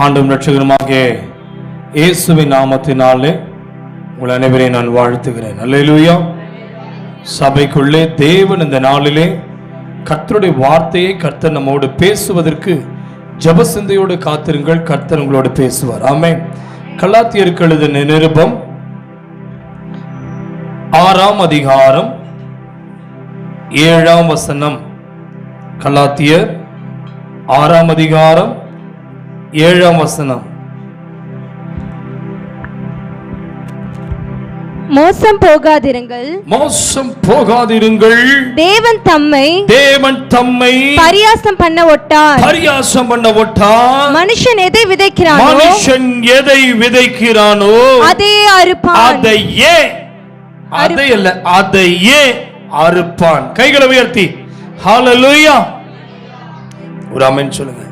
ஆண்டும் இரட்சகருமாகிய இயேசுவின் நாமத்தினாலே உங்கள் அனைவரையும் நான் வாழ்த்துகிறேன். அல்லேலூயா. சபைக்குள்ளே தேவன் இந்த நாளிலே கர்த்தருடைய வார்த்தையை கர்த்தர் நம்மோடு பேசுவதற்கு ஜெப சிந்தையோடு காத்திருங்கள். கர்த்தர் உங்களோடு பேசுவார். ஆமென். கலாத்தியருக்கு எழுதின நிருபம் 6ஆம் அதிகாரம் 7ஆம் வசனம். கலாத்தியர் 6ஆம் அதிகாரம் 7ஆம் வசனம். மோசம் போகாதிருங்கள், மோசம் போகாதிருங்கள். தேவன் தம்மை பரியாசம் பண்ண ஒட்டார். பரியாசம் பண்ண ஒட்டார். மனுஷன் எதை விதைக்கிறானோ அதே அறுப்பான். அதையே அறுப்பான். கைகளை உயர்த்தி ஹல்லேலூயா ஒரு ஆமென் சொல்லுங்க.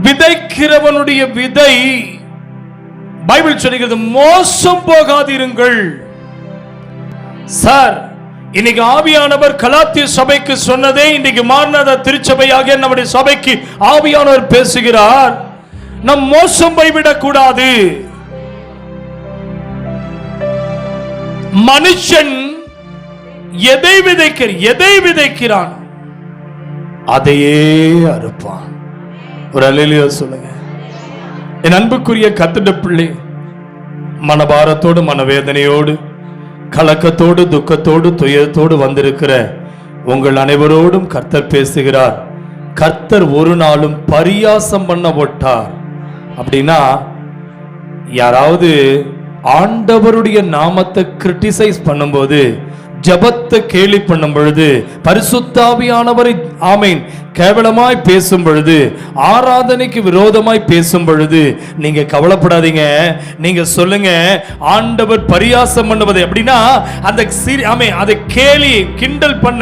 விதைக்கிறவனுடைய விதை பைபிள் சொல்கிறது மோசம் போகாதிருங்கள். சார், இன்னைக்கு ஆவியானவர் கலாத்திய சபைக்கு சொன்னதே இன்னைக்கு மார்நாத திருச்சபையாக நம்முடைய சபைக்கு ஆவியானவர் பேசுகிறார். நம் மோசம் போய்விடக் கூடாது. மனுஷன் எதை விதைக்கிறான் அதையே அறுப்பான். ஒரு அல்லேலூயா சொல்லுங்க. என் அன்புக்குரிய கர்த்தருடைய பிள்ளை, மனபாரத்தோடு மனவேதனையோடு கலக்கத்தோடு துக்கத்தோடு துயரத்தோடு வந்திருக்கிற உங்கள் அனைவரோடும் கர்த்தர் பேசுகிறார். கர்த்தர் ஒரு நாளும் பரியாசம் பண்ண ஒட்டார். அப்படின்னா யாராவது ஆண்டவருடைய நாமத்தை கிரிட்டிசைஸ் பண்ணும்போது, ஜபத்தை கேலி பண்ணும் பொழுது, பரிசுத்த ஆவியானவரை ஆமென் கேவலமாய் பேசும் பொழுது, ஆராதனைக்கு விரோதமாய் பேசும் பொழுது நீங்க கவலைப்படாதீங்க. நீங்க சொல்லுங்க, ஆண்டவர் பரியாசம் பண்ணுவது அப்படின்னா அந்த அதை கேலி கிண்டல் பண்ண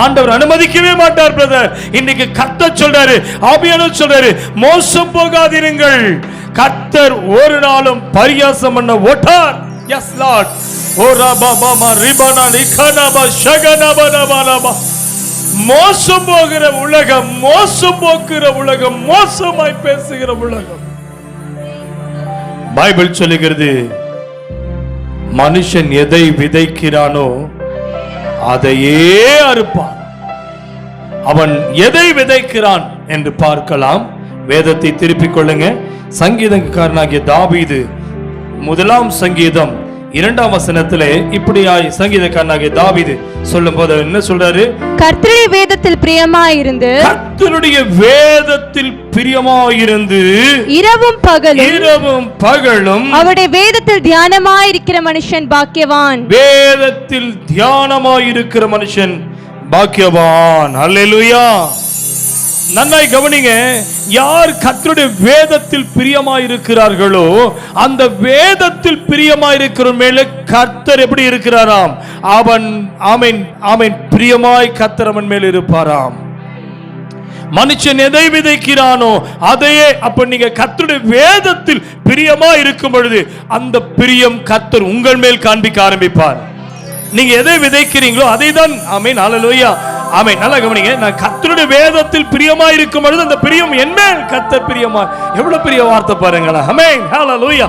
ஆண்டவர் அனுமதிக்கவே மாட்டார். பிரதர், இன்னைக்கு கர்த்தர் சொல்றாரு, ஆவியானவர் சொல்றாரு, மோசம் போகாதிருங்கள். கர்த்தர் ஒரு நாளும் பரியாசம் பண்ண ஓட்டார். S Lord. மோசம் போகிற உலகம், மோசம் போக்குற உலகம், மோசமாய் பேசுகிற உலகம். பைபிள் சொல்லுகிறது, மனுஷன் எதை விதைக்கிறானோ அதையே அறுப்பான். அவன் எதை விதைக்கிறான் என்று பார்க்கலாம். வேதத்தை திருப்பிக் கொள்ளுங்க. சங்கீதக்காரனாகிய தாவீது 1ஆம் சங்கீதம் 2ஆம் வசனத்திலே இப்படியாய் சங்கீதக்காரனாகிய தாவீது சொல்லும் போது என்ன சொல்றாரு? கர்த்தருடைய வேதத்தில் பிரியமாயிருந்து, கர்த்தருடைய வேதத்தில் பிரியமாயிருந்து இரவும் பகலும் அவருடைய வேதத்தில் தியானமாயிருக்கிற மனுஷன் பாக்கியவான். வேதத்தில் தியானமாயிருக்கிற மனுஷன் பாக்கியவான். அல்லேலூயா. நன்னாய் கவனிங்க. யார் கர்த்தருடைய வேதத்தில் பிரியமாயிருக்கிறார்களோ அந்த வேதத்தில் பிரியமாயிருக்கிற மேல கர்த்தர் எப்படி இருக்கிறாராம்? அவன் ஆமென் ஆமென் பிரியமாய் கர்த்தர் அவன் மேல் இருப்பாராம். மனுஷன் எதை விதைக்கிறானோ அதையே. அப்ப நீங்க கர்த்தருடைய வேதத்தில் பிரியமா இருக்கும் பொழுது அந்த பிரியம் கர்த்தர் உங்கள் மேல் காண்பிக்க ஆரம்பிப்பார். நீங்க எதை விதைக்கிறீங்களோ அதை தான். ஆமென் ஹல்லேலூயா. ஆமென். நல்லா கவனிங்க. நான் கர்த்தருடைய வேதத்தில் பிரியமா இருக்கும் பொழுது அந்த பிரியம் என் மேல் கர்த்தர் பிரியமா. எவ்வளவு பெரிய வார்த்தை பாருங்களா. ஆமென் ஹல்லேலூயா.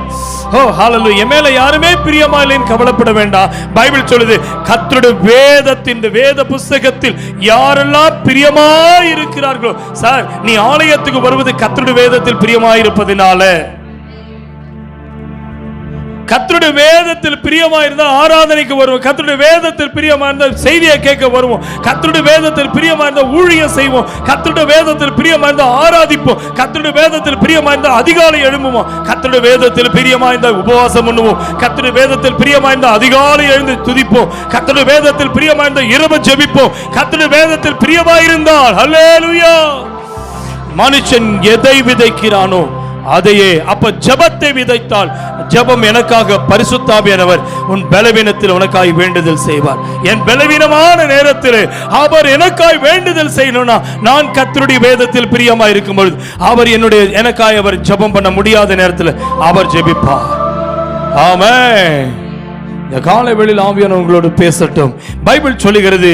ஓ ஹல்லேலூயா. என் மேல யாருமே பிரியமா இல்லைன்னு கவலைப்பட வேண்டாம். பைபிள் சொல்லுது, கர்த்தருடைய வேதத்தின் வேத புத்தகத்தில் யாரெல்லாம் பிரியமா இருக்கிறார்களோ. சார், நீ ஆலயத்துக்கு வருவது கர்த்தருடைய வேதத்தில் பிரியமா இருப்பதினால. கர்த்தருடைய வேதத்தில் பிரியமா இருந்தா ஆராதனைக்கு வருவோம். கர்த்தருடைய வேதத்தில் பிரியமா இருந்தா செய்தியை கேட்க வருவோம். கர்த்தருடைய வேதத்தில் பிரியமா இருந்தா ஊழியம் செய்வோம். கர்த்தருடைய வேதத்தில் பிரியமா இருந்தா ஆராதிப்போம். கர்த்தருடைய வேதத்தில் பிரியமா இருந்தா அதிகாலை எழும்புவோம். கர்த்தருடைய வேதத்தில் பிரியமா இருந்தா உபவாசம் பண்ணுவோம். கர்த்தருடைய வேதத்தில் பிரியமா இருந்தா அதிகாலை எழுந்து துதிப்போம். கர்த்தருடைய வேதத்தில் பிரியமா இருந்தா இரவு ஜெபிப்போம். கர்த்தருடைய வேதத்தில் பிரியமா இருந்தால் ஹல்லேலூயா. மனுஷன் எதை விதைக்கிறானோ அதையே. அப்ப ஜெபத்தை விதைத்தால் ஜெபம் எனக்காக பரிசுத்த ஆவியானவர் உன் பலவீனத்தில் உனக்காய் வேண்டுதல் செய்வார். என் பலவீனமான நேரத்தில் அவர் எனக்காய் வேண்டுதல் செய்யணும்னா நான் கர்த்தருடைய வேதத்தில் பிரியமா இருக்கும் பொழுது அவர் எனக்காய் அவர் ஜெபம் பண்ண முடியாத நேரத்தில் அவர் ஜெபிப்பார். ஆமென். இந்த காலை வேளையில் ஆவியானவர் உங்களோடு பேசட்டும். பைபிள் சொல்லுகிறது,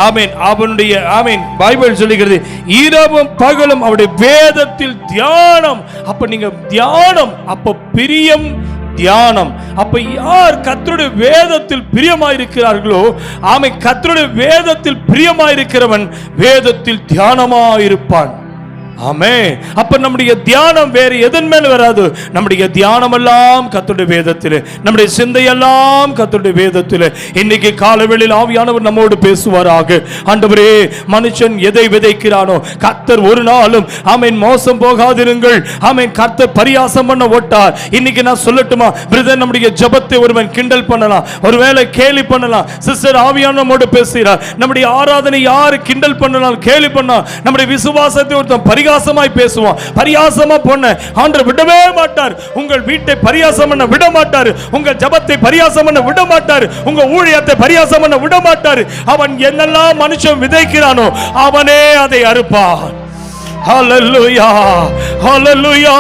ஆமென், அவனுடைய ஆமென், பைபிள் சொல்லுகிறது இரவும் பகலும் அவருடைய வேதத்தில் தியானம். அப்ப நீங்க தியானம், அப்ப பிரியம் தியானம். அப்ப யார் கர்த்தருடைய வேதத்தில் பிரியமாயிருக்கிறார்களோ, ஆமென், கர்த்தருடைய வேதத்தில் பிரியமாயிருக்கிறவன் வேதத்தில் தியானமாயிருப்பான். ஆமென். அப்ப நம்முடைய தியானம் வேறு எதன் மேல் வராது. நம்முடைய தியானம் எல்லாம் கர்த்தருடைய வேதத்தில், நம்முடைய சிந்தை எல்லாம் கர்த்தருடைய வேதத்தில். இன்னைக்கு காலவேளையில் ஆவியானவர் நம்மோடு பேசுவாராக. ஆண்டவரே, மனுஷன் எதை விதைக்கிறானோ கர்த்தர் ஒரு நாளும் ஆமென் மோசம் போகாதிருங்கள். ஆமென். கர்த்தர் பரியாசம் பண்ண ஓட்டார். இன்னைக்கு நான் சொல்லட்டுமா பிரதர், நம்முடைய ஜெபத்தை ஒருவன் கிண்டல் பண்ணலாம், ஒருவேளை கேலி பண்ணலாம். சிஸ்டர், ஆவியானவர் நம்மோடு பேசுகிறார். நம்முடைய ஆராதனை யாரு கிண்டல் பண்ணலாம், கேலி பண்ணலாம். நம்முடைய விசுவாசத்தை ஒருத்தன் பரிகாசமாய் பேசுவான், பரியாசமா பண்ண ஆண்டவர் விடவே மாட்டார். உங்கள் வீட்டை பரியாசம் பண்ண விட மாட்டார். உங்கள் ஜெபத்தை பரியாசம் பண்ண விட மாட்டார். உங்க ஊழியத்தை பரியாசம் பண்ண விட மாட்டார். அவன் என்னெல்லாம் மனுஷன் விதைக்கிறானோ அவனே அதை அறுப்பான். ஹல்லேலூயா, ஹல்லேலூயா.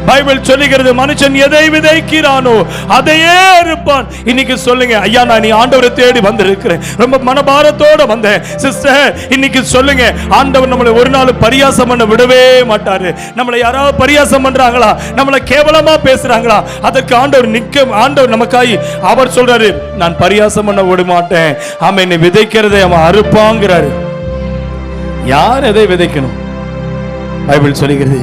பைபிள் சொல்லுகிறது மனுஷன் எதை விதைக்கிறானோ அதையே அறுப்பான். இன்னைக்கு சொல்லுங்க, ஐயா நான் நீ ஆண்டவரை தேடி வந்திருக்கிறேன், ரொம்ப மனபாரத்தோட வந்தேன். சிஸ்டர், இன்னைக்கு சொல்லுங்க, ஆண்டவர் நம்மளை ஒரு நாள் பரியாசம் பண்ண விடவே மாட்டாரு. நம்மளை யாராவது பரியாசம் பண்றாங்களா, நம்மளை கேவலமா பேசுறாங்களா, அதற்கு ஆண்டவர் நமக்காய் அவர் சொல்றாரு, நான் பரியாசம் பண்ண விட மாட்டேன். ஆமென். நீ விதைக்கிறதை அவன் அறுப்பாங்கிறாரு. யார் எதை விதைக்கணும்? பைபிள் சொல்லுகிறது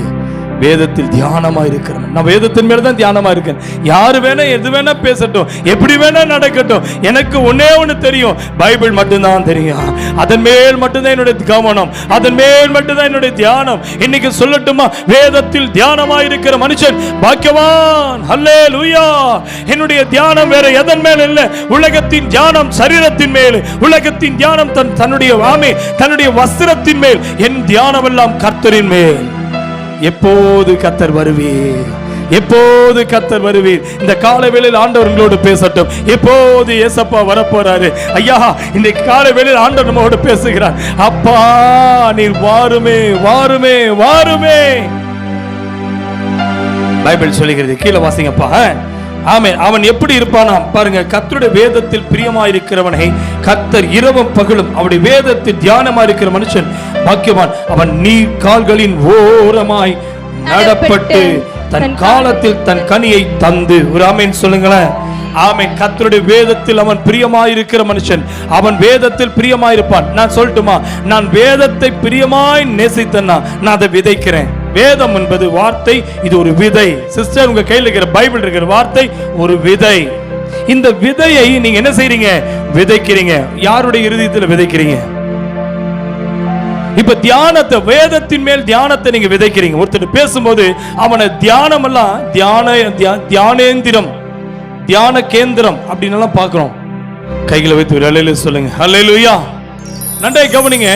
வேதத்தில் தியானமா இருக்கிறவன். நான் வேதத்தின் மேல தான் தியானமா இருக்கேன். யாரு வேணா எது வேணா பேசட்டும், எப்படி வேணா நடக்கட்டும், எனக்கு ஒன்னே ஒண்ணு தெரியும், பைபிள் மட்டும்தான் தெரியும். அதன் மேல் மட்டும்தான் என்னுடைய கவனம், அதன் மேல் மட்டும்தான் என்னுடைய தியானம். இன்னைக்கு சொல்லட்டுமா, வேதத்தில் தியானமா இருக்கிற மனுஷன் பாக்கியவான். ஹல்லேலூயா. என்னுடைய தியானம் வேற எதன் மேல் இல்லை. உலகத்தின் தியானம் சரீரத்தின் மேல், உலகத்தின் தியானம் தன்னுடைய வஸ்திரத்தின் மேல். என் தியானம் எல்லாம் கர்த்தரின் மேல். எப்போது கர்த்தர் வருவீர், எப்போது கர்த்தர் வருவீர். இந்த காலை வேளையில் ஆண்டவர் உங்களோடு பேசட்டும். எப்போது ஏசப்பா வரப்போறாரு. ஐயா, இந்த காலை வேளையில் ஆண்டவர் நம்மோடு பேசுகிறார். அப்பா நீர் வாருமே, வாருமே, வாருமே. பைபிள் சொல்லுகிறது, கீழே வாசிங்கப்பா. ஆமென். அவன் எப்படி இருப்பானா பாருங்க, கர்த்தருடைய வேதத்தில் பிரியமாயிருக்கிறவனை கர்த்தர் இரவும் பகலும் அவருடைய வேதத்தில் தியானமா இருக்கிற மனுஷன் பாக்கியவான். அவன் நீர் கால்களின் ஓரமாய் நடப்பட்டு தன் காலத்தில் தன் கனியை தந்து. ஒரு ஆமென் சொல்லுங்களேன். ஆமென். கர்த்தருடைய வேதத்தில் அவன் பிரியமாயிருக்கிற மனுஷன், அவன் வேதத்தில் பிரியமாயிருப்பான். நான் சொல்லட்டுமா, நான் வேதத்தை பிரியமாய் நேசித்தேன்னா நான் அதை விதைக்கிறேன். வேதம் என்பது வார்த்தை, இது ஒரு விதை. சிஸ்டர், உங்க கையில் இருக்கிற பைபிள் இருக்கிற வார்த்தை ஒரு விதை. இந்த விதையை நீங்க என்ன செய்றீங்க? விதைக்கிறீங்க. யாருடைய இருதயத்தில் விதைக்கிறீங்க? இப்ப தியானத்தை, வேதத்தின் மேல் தியானத்தை நீங்க விதைக்கிறீங்க. ஒருத்தர் பேசும்போது அவனை தியானம் எல்லாம் தியானேந்திரம், தியான கேந்திரம் அப்படின்னு பார்க்கிறோம். கைகளை வைத்து ஒரு அல்லேலூயா சொல்லுங்க. அல்லேலூயா. நன்றாய் கவனிங்க.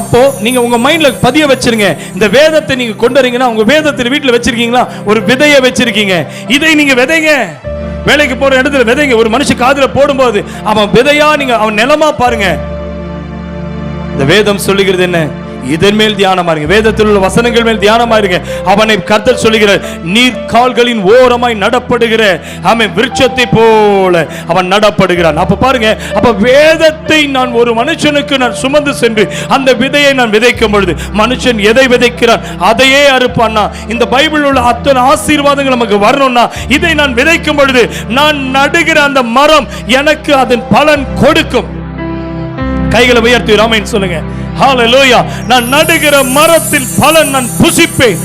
அப்போ நீங்க உங்க மைண்ட்ல பதிய வச்சிருங்க. இந்த வேதத்தை நீங்க கொண்டு வரீங்கன்னா, உங்க வேதத்தை வீட்டுல வச்சிருக்கீங்களா? ஒரு விதையை வச்சிருக்கீங்க. இதை நீங்க விதைங்க. வேலைக்கு போற இடத்துல விதைங்க. ஒரு மனுஷன் காதுல போடும்போது அவன் விதையா நீங்க அவன் நிலமா பாருங்க. இந்த வேதம் சொல்லுகிறது என்ன? இதன் மேல் தியானமா இருங்க. வேதத்தில் உள்ள வசனங்கள் மேல் தியானமா இருங்க. அவனை கர்த்தர் சொல்லுகிறார், நீர் கால்களின் ஓரமாய் நடப்படுகிற ஆமென் விருட்சத்தை போல அவன் நடப்படுகிறான். அப்ப பாருங்க, அப்ப வேதத்தை நான் ஒரு மனுஷனுக்கு நான் சுமந்து சென்று அந்த விதையை நான் விதைக்கும் பொழுது மனுஷன் எதை விதைக்கிறான் அதையே அறுப்பான்னா. இந்த பைபிள் உள்ள அத்தனை ஆசீர்வாதங்கள் நமக்கு வரணும்னா இதை நான் விதைக்கும் பொழுது நான் நடுகிற அந்த மரம் எனக்கு அதன் பலன் கொடுக்கும். கைகளை உயர்த்தி ஆமென் சொல்லுங்க. ஹல்லேலூயா. நான் நடுகிற மரத்தின் பலன் நான் புசிப்பேன்.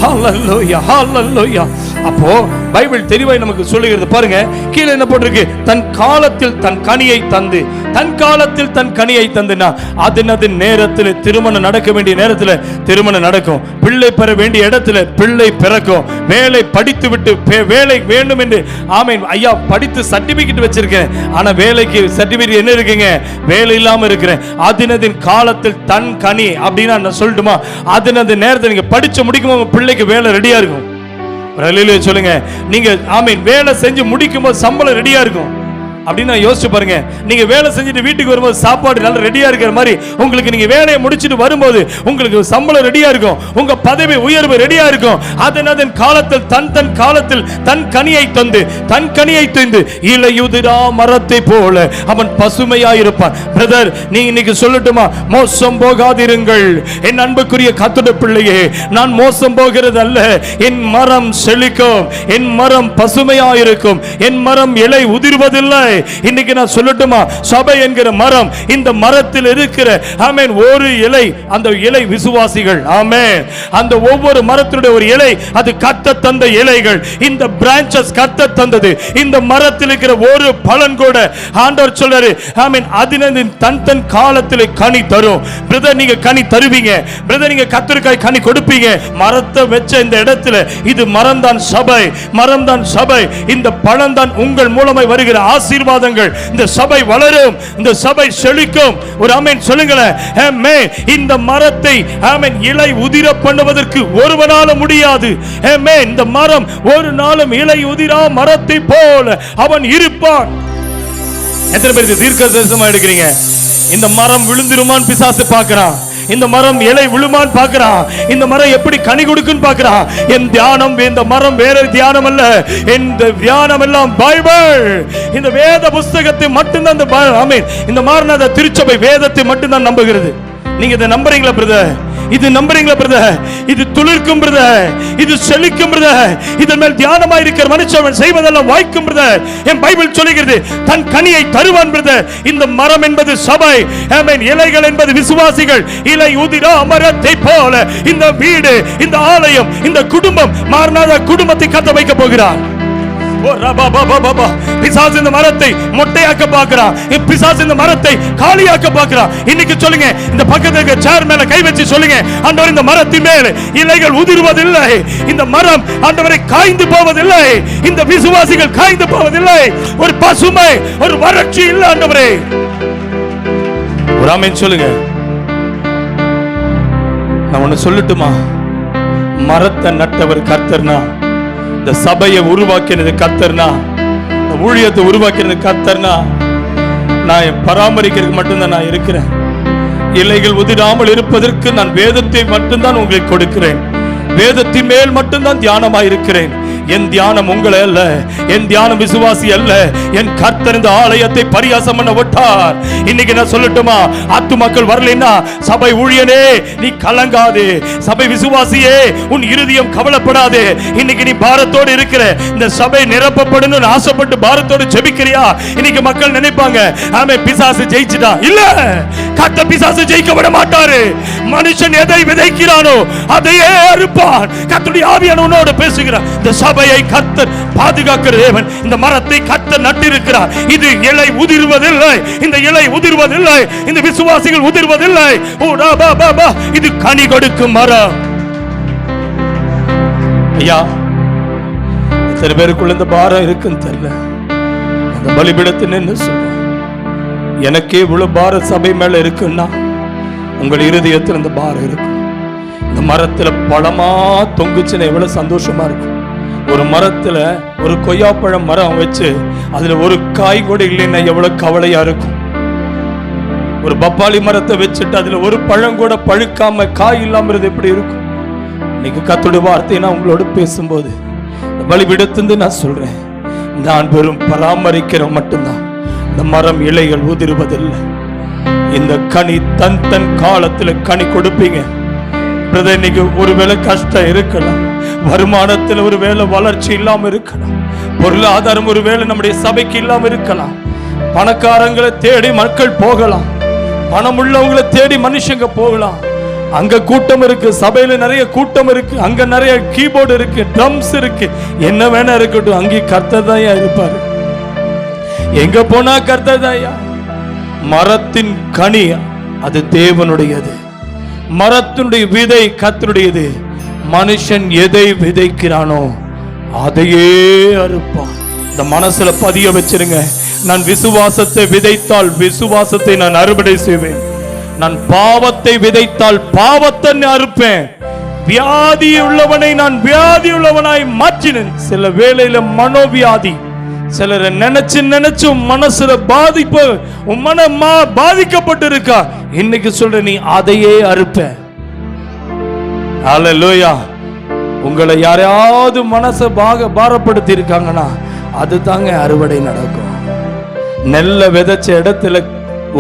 ஹல்லேலூயா, ஹல்லேலூயா. அப்போ பைபிள் தெளிவாய் நமக்கு சொல்லுகிறது பாருங்க. கீழே என்ன போட்டிருக்கு? தன் காலத்தில் தன் கனியை தந்து. தன் காலத்தில் தன் கனியை தந்துனா அது நேரத்தில் திருமணம் நடக்க வேண்டிய நேரத்தில் திருமணம் நடக்கும். பிள்ளை பெற வேண்டிய இடத்துல பிள்ளை பிறக்கும். வேலை படித்து விட்டு வேலை வேண்டும் என்று ஆமென். ஐயா படித்து சர்டிபிகேட் வச்சிருக்கேன், ஆனா வேலைக்கு சர்டிபிகேட் என்ன இருக்குங்க? வேலை இல்லாம இருக்கிறேன். அதனதின் காலத்தில் தன் கனி அப்படின்னா நான் சொல்லட்டுமா, அதனது நேரத்தில் நீங்க படிச்சு முடிக்கும் போது பிள்ளைக்கு வேலை ரெடியா இருக்கும். சொல்லுங்க. நீங்க ஆமென் வேலை செஞ்சு முடிக்கும் போது சம்பளம் ரெடியா இருக்கும். அப்படின்னு யோசிச்சு பாருங்க. நீங்க வேலை செஞ்சுட்டு வீட்டுக்கு வரும்போது சாப்பாடு நல்லா ரெடியா இருக்கிற மாதிரி உங்களுக்கு நீங்க வேலையை முடிச்சிட்டு வரும்போது உங்களுக்கு சம்பளம் ரெடியா இருக்கும், உங்க பதவி உயர்வு ரெடியா இருக்கும். அதன் காலத்தில் தன் காலத்தில் தன் கனியை தந்து இலையுதிரா மரத்தை போல அவன் பசுமையா இருப்பான். பிரதர், நீ இன்னைக்கு சொல்லட்டுமா, மோசம் போகாதிருங்கள். என் அன்புக்குரிய கர்த்தருடைய பிள்ளையே, நான் மோசம் போகிறது அல்ல. என் மரம் செழிக்கும், என் மரம் பசுமையா இருக்கும், என் மரம் இலை உதிர்வதில்லை. இன்னைக்கு நான் சொல்லட்டுமா, சபை என்கிற மரம், இந்த மரத்தில் இருக்கிற ஆமென் ஒரு இலை, அந்த இலை விசுவாசிகள். ஆமென். அந்த ஒவ்வொரு மரத்தினுடைய ஒரு இலை அது கர்த்தர் தந்த இலைகள். இந்த பிரான்ச்சஸ் கர்த்தர் தந்தது. இந்த மரத்தில் இருக்கிற ஒரு பலன் கூட ஆண்டவர் சொல்றாரு, ஆமென், அதினதின் தன் காலத்திலே கனி தரும். பிரதர், நீங்க கனி தருவீங்க. பிரதர், நீங்க கர்த்தருக்காய் கனி கொடுப்பீங்க. மரத்தை வச்ச இந்த இடத்துல இது மரம்தான் சபை, மரம்தான் சபை. இந்த பழம் தான் உங்கள் மூலமாய் வருகிற ஆசீர்வாதங்கள். இந்த சபை வளரும், இந்த சபை செழிக்கும். ஒரு ஆமென் சொல்லுங்களேன். ஆமென். இந்த மரத்தை ஆமென் இலை உதிர பண்ணுவதற்கு ஒருவனால முடியாது. ஆமென். இந்த மரம் ஒரு நாளும் இலை உதிரா மரத்தை போல அவன் இருப்பான். எத்தனை பேருக்கு தீர்க்க தரிசனமா எடுக்கிறீங்க? இந்த மரம் விழுந்துருமான்னு பிசாசு பார்க்கிறான். இந்த மரம் இலை விழுமான்னு பார்க்கிறான். இந்த மரம் எப்படி கனி கொடுக்குன்னு பார்க்கிறான். என் தியானம், இந்த மரம் வேற தியானம் அல்ல. இந்த தியானம் எல்லாம் பைபிள், இந்த வேத புஸ்தகத்தை மட்டும்தான். இந்த மாறனாத திருச்சபை வேதத்தை மட்டும்தான் நம்புகிறது. நீங்க இதை நம்புறீங்களா பிரதர்? இது நம்புறீங்களா பிரதர்? இது துளிர்க்கும் பிரதர், இது செழிக்கும் பிரதர். இதன் மேல் தியானமா இருக்கிற மனுஷன் செய்வதெல்லாம் வாய்க்கும் பிரதர். என் பைபிள் சொல்லுகிறது, தன் கனியை தருவான் பிரதர். இந்த மரம் என்பது சபை, ஆமென். இலைகள் என்பது விசுவாசிகள். இலை உதிரா மரத்தை போல இந்த வீடு, இந்த ஆலயம், இந்த குடும்பம், மாறனாத குடும்பத்தை கத்த வைக்க போகிறார். பிசாசு இந்த மரத்தை மொட்டையாக்க பார்க்கிறான். பிசாசு இந்த மரத்தை காலியாக்க பார்க்கிறான். இன்னைக்கு சொல்லுங்க, இந்த பக்கத்துக்கு சேர் மேல கை வச்சு சொல்லுங்க, ஆண்டவர், இந்த மரத்தின் மேல் இலைகள் உதிர்வதில்லை. இந்த மரம் ஆண்டவரை காய்ந்து போவதில்லை. இந்த விசுவாசிகள் காய்ந்து போவதில்லை. ஒரு பசுமை, ஒரு வறட்சி இல்லை ஆண்டவரே. ஒரு ஆமென் சொல்லுங்க. நான் ஒன்னு சொல்லட்டுமா? மரத்தை நட்டவர் கர்த்தர்னா, இந்த சபையை உருவாக்கினது கர்த்தர்னா, ஊழியத்தை உருவாக்கினது கர்த்தர்னா, நான் பராமரிக்கிறதுக்கு மட்டும்தான் நான் இருக்கிறேன். இலைகள் உதிராமல் இருப்பதற்கு நான் வேதத்தை மட்டும்தான் உங்களுக்கு கொடுக்கிறேன். வேதத்தின் மேல் மட்டும்தான் தியானமாக இருக்கிறேன். என் தியானம் உங்களை அல்ல, என் தியானம் விசுவாசி அல்ல. என் கர்த்தர் இந்த ஆலயத்தை பரியாசம் பண்ண விட்டார். இன்னைக்கு நான் சொல்லட்டுமா, ஆத்து மக்கள் வரலைன்னா, சபை ஊழியனே நீ கலங்காதே, சபை விசுவாசியே உன் இருதயம் கவலைப்படாதே. இன்னைக்கு நீ பாரத்தோடு இருக்கிற, இந்த சபை நிரப்பப்படணும்னு ஆசைப்பட்டு பாரத்தோடு ஜெபிக்கிறியா? இன்னைக்கு மக்கள் நினைப்பாங்க, ஆமே பிசாசு ஜெயிச்சிட்டா. இல்ல, கர்த்தர் பிசாசு ஜெயிக்க விட மாட்டாரு. மனுஷன் எதை விதைக்கிறானோ அதையே அறுப்பான். கர்த்தருடைய ஆவியானவர் உன்னோடு பேசுகிறார். இந்த சபையை கர்த்தர் பாதுகாக்கிற தேவன். இந்த மரத்தை கர்த்தர் நட்டிருக்கிறார். இது இலை உதிர்வதில்லை, இந்த இலை உதிர்வதில்லை, இந்த விசுவாசிகள் உதிர்வதில்லை. இது கனி கொடுக்கும் மரம். ஐயா, எத்தனை பேருக்குள்ள இந்த பாரம் இருக்குன்னு தெரியல. அந்த பலிபீடத்தில் நின்று சொல்ல, எனக்கே இவ்வளவு பாரம் சபை மேல இருக்குன்னா உங்கள் இருதயத்தில் இந்த பாரம் இருக்கும். இந்த மரத்துல பழமா தொங்குச்சுன்னா எவ்வளவு சந்தோஷமா இருக்கும். ஒரு மரத்துல ஒரு கொய்யாப்பழம் மரம் வச்சு அதுல ஒரு காய் கூட இல்லைன்னா எவ்வளவு கவலையா இருக்கும். ஒரு பப்பாளி மரத்தை வச்சுட்டு அதுல ஒரு பழம் கூட பழுக்காம காய் இல்லாம எப்படி இருக்கும்? இன்னைக்கு கர்த்தருடைய வார்த்தையை நான் உங்களோட பேசும்போது பலிபீடத்திலிருந்து நான் சொல்றேன், நான் வெறும் பராமரிக்கிற மட்டும்தான். இந்த மரம் இலைகள் உதிர்வதில்லை. இந்த கனி தன் காலத்துல கனி கொடுப்பீங்க. இன்னைக்கு ஒருவேளை கஷ்டம் இருக்கலாம், வருமானத்தில் ஒருவேளை வளர்ச்சி இல்லாம இருக்கலாம், பொருளாதாரம் ஒருவேளை நம்முடைய சபைக்கு இல்லாம இருக்கலாம், பணக்காரங்களை தேடி மக்கள் போகலாம், பணம் உள்ளவங்களை தேடி மனுஷங்க போகலாம். அங்க கூட்டம் இருக்கு, சபையில நிறைய கூட்டம் இருக்கு, அங்க நிறைய கீபோர்டு இருக்கு, ட்ரம்ஸ் இருக்கு, என்ன வேணா இருக்கட்டும், அங்கே கர்த்தர் தான் இருப்பாரு. எங்க போனா கர்த்தர் தான். மரத்தின் கனி அது தேவனுடையது, மரத்தினுடைய விதை கர்த்தருடையது. மனுஷன் எதை விதைக்கிறானோ அதையே அறுப்பான். இந்த மனசுல பதிய வச்சிருங்க. நான் விசுவாசத்தை விதைத்தால் விசுவாசத்தை நான் அறுவடை செய்வேன். நான் பாவத்தை விதைத்தால் பாவத்தை அறுப்பேன். வியாதி உள்ளவனை நான் வியாதி உள்ளவனாய் மாற்றினேன். சில வேளையில மனோவியாதி, சிலரை நினைச்சு நினைச்சு மனசுல பாதிப்பு, உன் மனம் பாதிக்கப்பட்டு இருக்கா. இன்னைக்கு சொல்ற நீ அதையே அறுப்ப. ஹல்லேலூயா. உங்களை யாரையாவது மனசை பாரப்படுத்தி இருக்காங்கன்னா அது தாங்க அறுவடை நடக்கும். நெல்ல விதைச்ச இடத்துல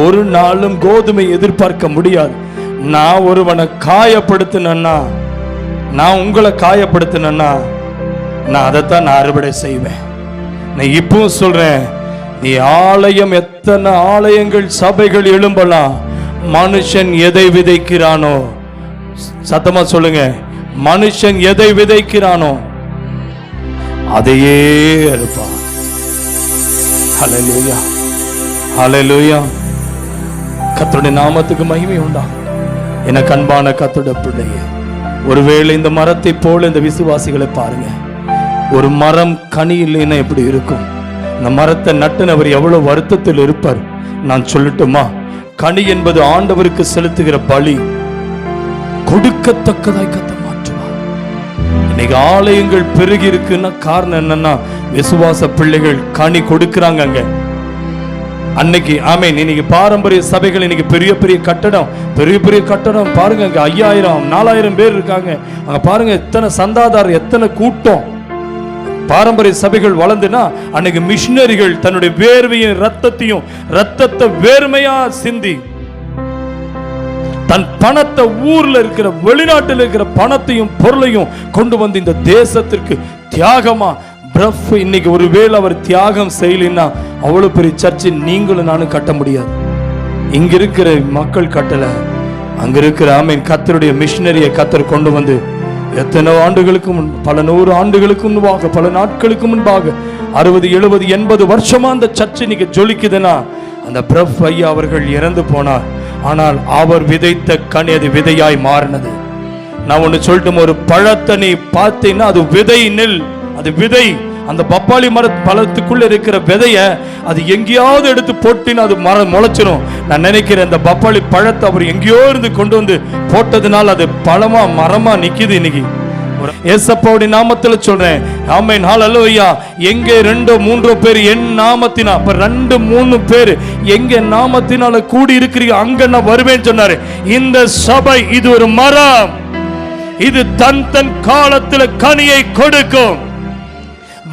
ஒரு நாளும் கோதுமை எதிர்பார்க்க முடியாது. நான் ஒருவனை காயப்படுத்தினா, நான் உங்களை காயப்படுத்தினா, நான் அதைத்தான் நான் அறுவடை செய்வேன். நான் இப்பவும் சொல்றேன், நீ ஆலயம், எத்தனை ஆலயங்கள் சபைகள் எழும்பலாம், மனுஷன் எதை விதைக்கிறானோ, சத்தமா சொல்லுங்க, மனுஷன் எதை விதைக்கிறானோ அதையே அறுப்பான். ஹல்லேலூயா, ஹல்லேலூயா. கர்த்தருடைய நாமத்துக்கு மகிமை உண்டாகும். எனக்கு அன்பான கர்த்தருடைய பிள்ளையே, ஒருவேளை இந்த மரத்தை போல இந்த விசுவாசிகளை பாருங்க. ஒரு மரம் கனி இல்லைன்னா எப்படி இருக்கும்? இந்த மரத்தை நட்டுனவர் எவ்வளவு வருத்தத்தில் இருப்பார். நான் சொல்லட்டுமா, கனி என்பது ஆண்டவருக்கு செலுத்துகிற பலி. கொடுக்கத்தக்கதாய் கர்த்தர் மாற்றுவார். இன்னைக்கு ஆலயங்கள் பெருகி இருக்குன்னா காரணம் என்னன்னா, விசுவாச பிள்ளைகள் கனி கொடுக்கிறாங்க. அன்னைக்கு ஆமென். இன்னைக்கு பாரம்பரிய சபைகள், இன்னைக்கு பெரிய பெரிய கட்டடம், பெரிய பெரிய கட்டடம் பாருங்க. அங்க 5000 4000 பேர் இருக்காங்க. அங்க பாருங்க எத்தனை சந்தாதாரர், எத்தனை கூட்டம். பாரம்பரிய சபைகள் வளர்ந்துனா அன்னைக்கு மிஷினரிகள் தன்னுடைய வேர்வையும் ரத்தத்தையும், ரத்தத்தை வேர்மையா சிந்தி தன் பணத்தை, ஊர்ல இருக்கிற வெளிநாட்டில் இருக்கிற பணத்தையும் பொருளையும் கொண்டு வந்து இந்த தேசத்திற்கு தியாகமா. இன்னைக்கு ஒருவேளை அவர் தியாகம் செய்யலைன்னா அவ்வளவு பெரிய சர்ச்சை நீங்களும் நானும் கட்ட முடியாது. இங்க இருக்கிற மக்கள் கட்டல, அங்க இருக்கிற ஆமீன் கர்த்தருடைய மிஷினரியை கர்த்தர் கொண்டு வந்து எத்தனை ஆண்டுகளுக்கு முன், பல 100 ஆண்டுகளுக்கு முன்பாக, பல நாட்களுக்கு முன்பாக, 60 70 80 வருஷமா அந்த சர்ச்சை இன்னைக்கு ஜொலிக்குதுன்னா அந்த பிரப் ஐயா அவர்கள் இறந்து போனார். ஆனால் அவர் விதைத்த கனி அது விதையாய் மாறினது. நான் ஒன்னு சொல்லட்டும், ஒரு பழத்தை நீ பார்த்தீங்கன்னா அது விதை நெல், அது விதை. அந்த பப்பாளி பழத்துக்குள்ள இருக்கிற விதைய அது எங்கேயாவது எடுத்து போட்டினா அது முளைச்சிடும். நான் நினைக்கிறேன் இந்த பப்பாளி பழத்தை அவர் எங்கேயோ இருந்து கொண்டு வந்து போட்டதுனால அது பழமா மரமா நிக்குது. இன்னைக்கு ஏசப்பாவுடைய நாமத்துல சொல்றேன், ஆமென், ஹல்லேலூயா. எங்க 2 3 பேர் என் நாமத்தினா, அப்ப 2 3 பேர் எங்க நாமத்தினால கூடி இருக்கிறீங்க அங்க நான் வருவேன்னு சொன்னாரு. இந்த சபை இது ஒரு மரம், இது தன் தன் காலத்துல கனியை கொடுக்கும்.